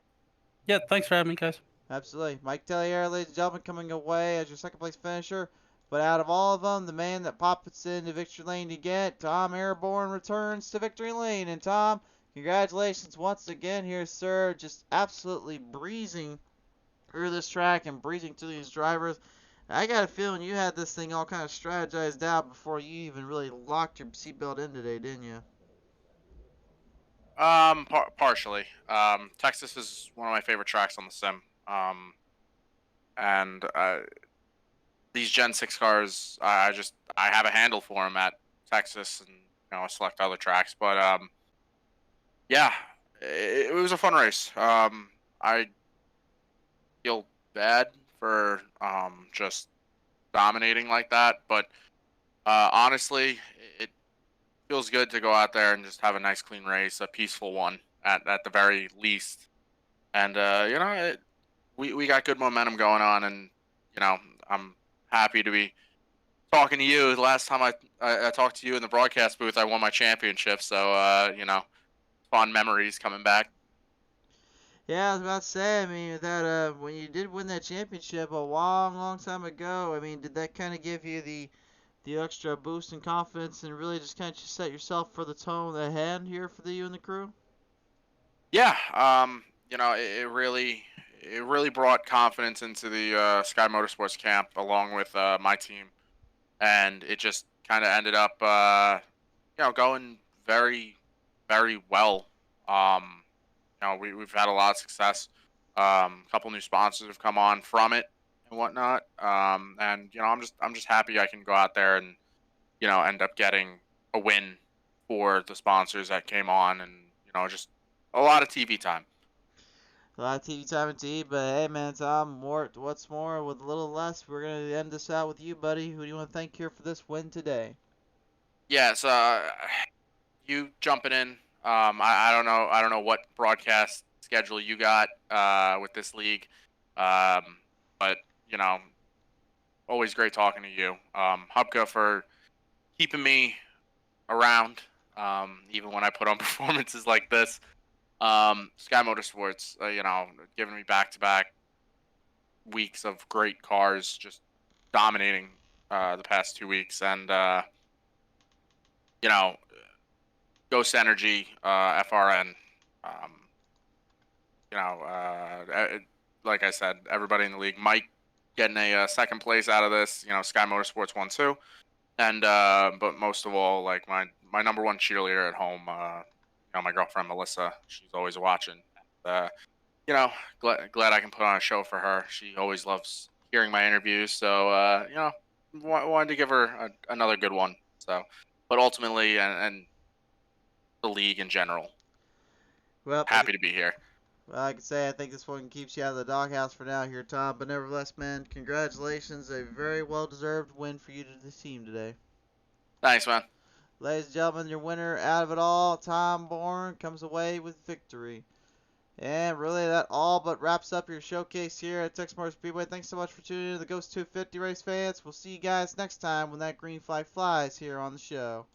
Yeah, thanks for having me, guys. Absolutely. Mike Tellier, ladies and gentlemen, coming away as your second place finisher. But out of all of them, the man that pops into victory lane to get, Tom Airborne returns to victory lane. And Tom, congratulations once again here, sir. Just absolutely breezing through this track and breezing through these drivers. I got a feeling you had this thing all kind of strategized out before you even really locked your seatbelt in today, didn't you? Partially. Texas is one of my favorite tracks on the sim. And these Gen 6 cars, I have a handle for them at Texas, and I select other tracks. But yeah, it was a fun race. I feel bad for just dominating like that, but honestly, it feels good to go out there and just have a nice, clean race, a peaceful one at the very least. And we got good momentum going on, and I'm happy to be talking to you. The last time I talked to you in the broadcast booth, I won my championship, so fond memories coming back. Yeah, I was about to say, I mean, that when you did win that championship a long, long time ago, I mean, did that kind of give you the extra boost and confidence and really just kind of set yourself for the tone ahead here for you and the crew? Yeah, it really brought confidence into the Sky Motorsports camp along with my team, and it just kind of ended up going very, very well. We've had a lot of success. A couple new sponsors have come on from it and whatnot. And I'm just happy I can go out there and end up getting a win for the sponsors that came on, and just a lot of TV time. A lot of TV time indeed, but hey, man, Tom, what's more, with a little less, we're going to end this out with you, buddy. Who do you want to thank here for this win today? Yes, you jumping in. I don't know what broadcast schedule you got with this league, but always great talking to you. Hubka for keeping me around, even when I put on performances like this. Sky Motorsports, giving me back-to-back weeks of great cars, just dominating the past 2 weeks, and you know, Ghost Energy, FRN. Um, like I said, everybody in the league, Mike getting a second place out of this. You know, Sky Motorsports won too, and but most of all, like my number one cheerleader at home, you know, my girlfriend Melissa. She's always watching. You know, glad I can put on a show for her. She always loves hearing my interviews, so you know, wanted to give her another good one. So, but ultimately, and the league in general, Well, happy to be here. well, I can say I think this one keeps you out of the doghouse for now here, Tom. But nevertheless, man, congratulations. A very well-deserved win for you to the team today. Thanks, man. Ladies and gentlemen, your winner out of it all, Tom Bourne, comes away with victory. And really, that all but wraps up your showcase here at Texas Motor Speedway. Thanks so much for tuning in to the Ghost 250 race fans. We'll see you guys next time when that green flag flies here on the show.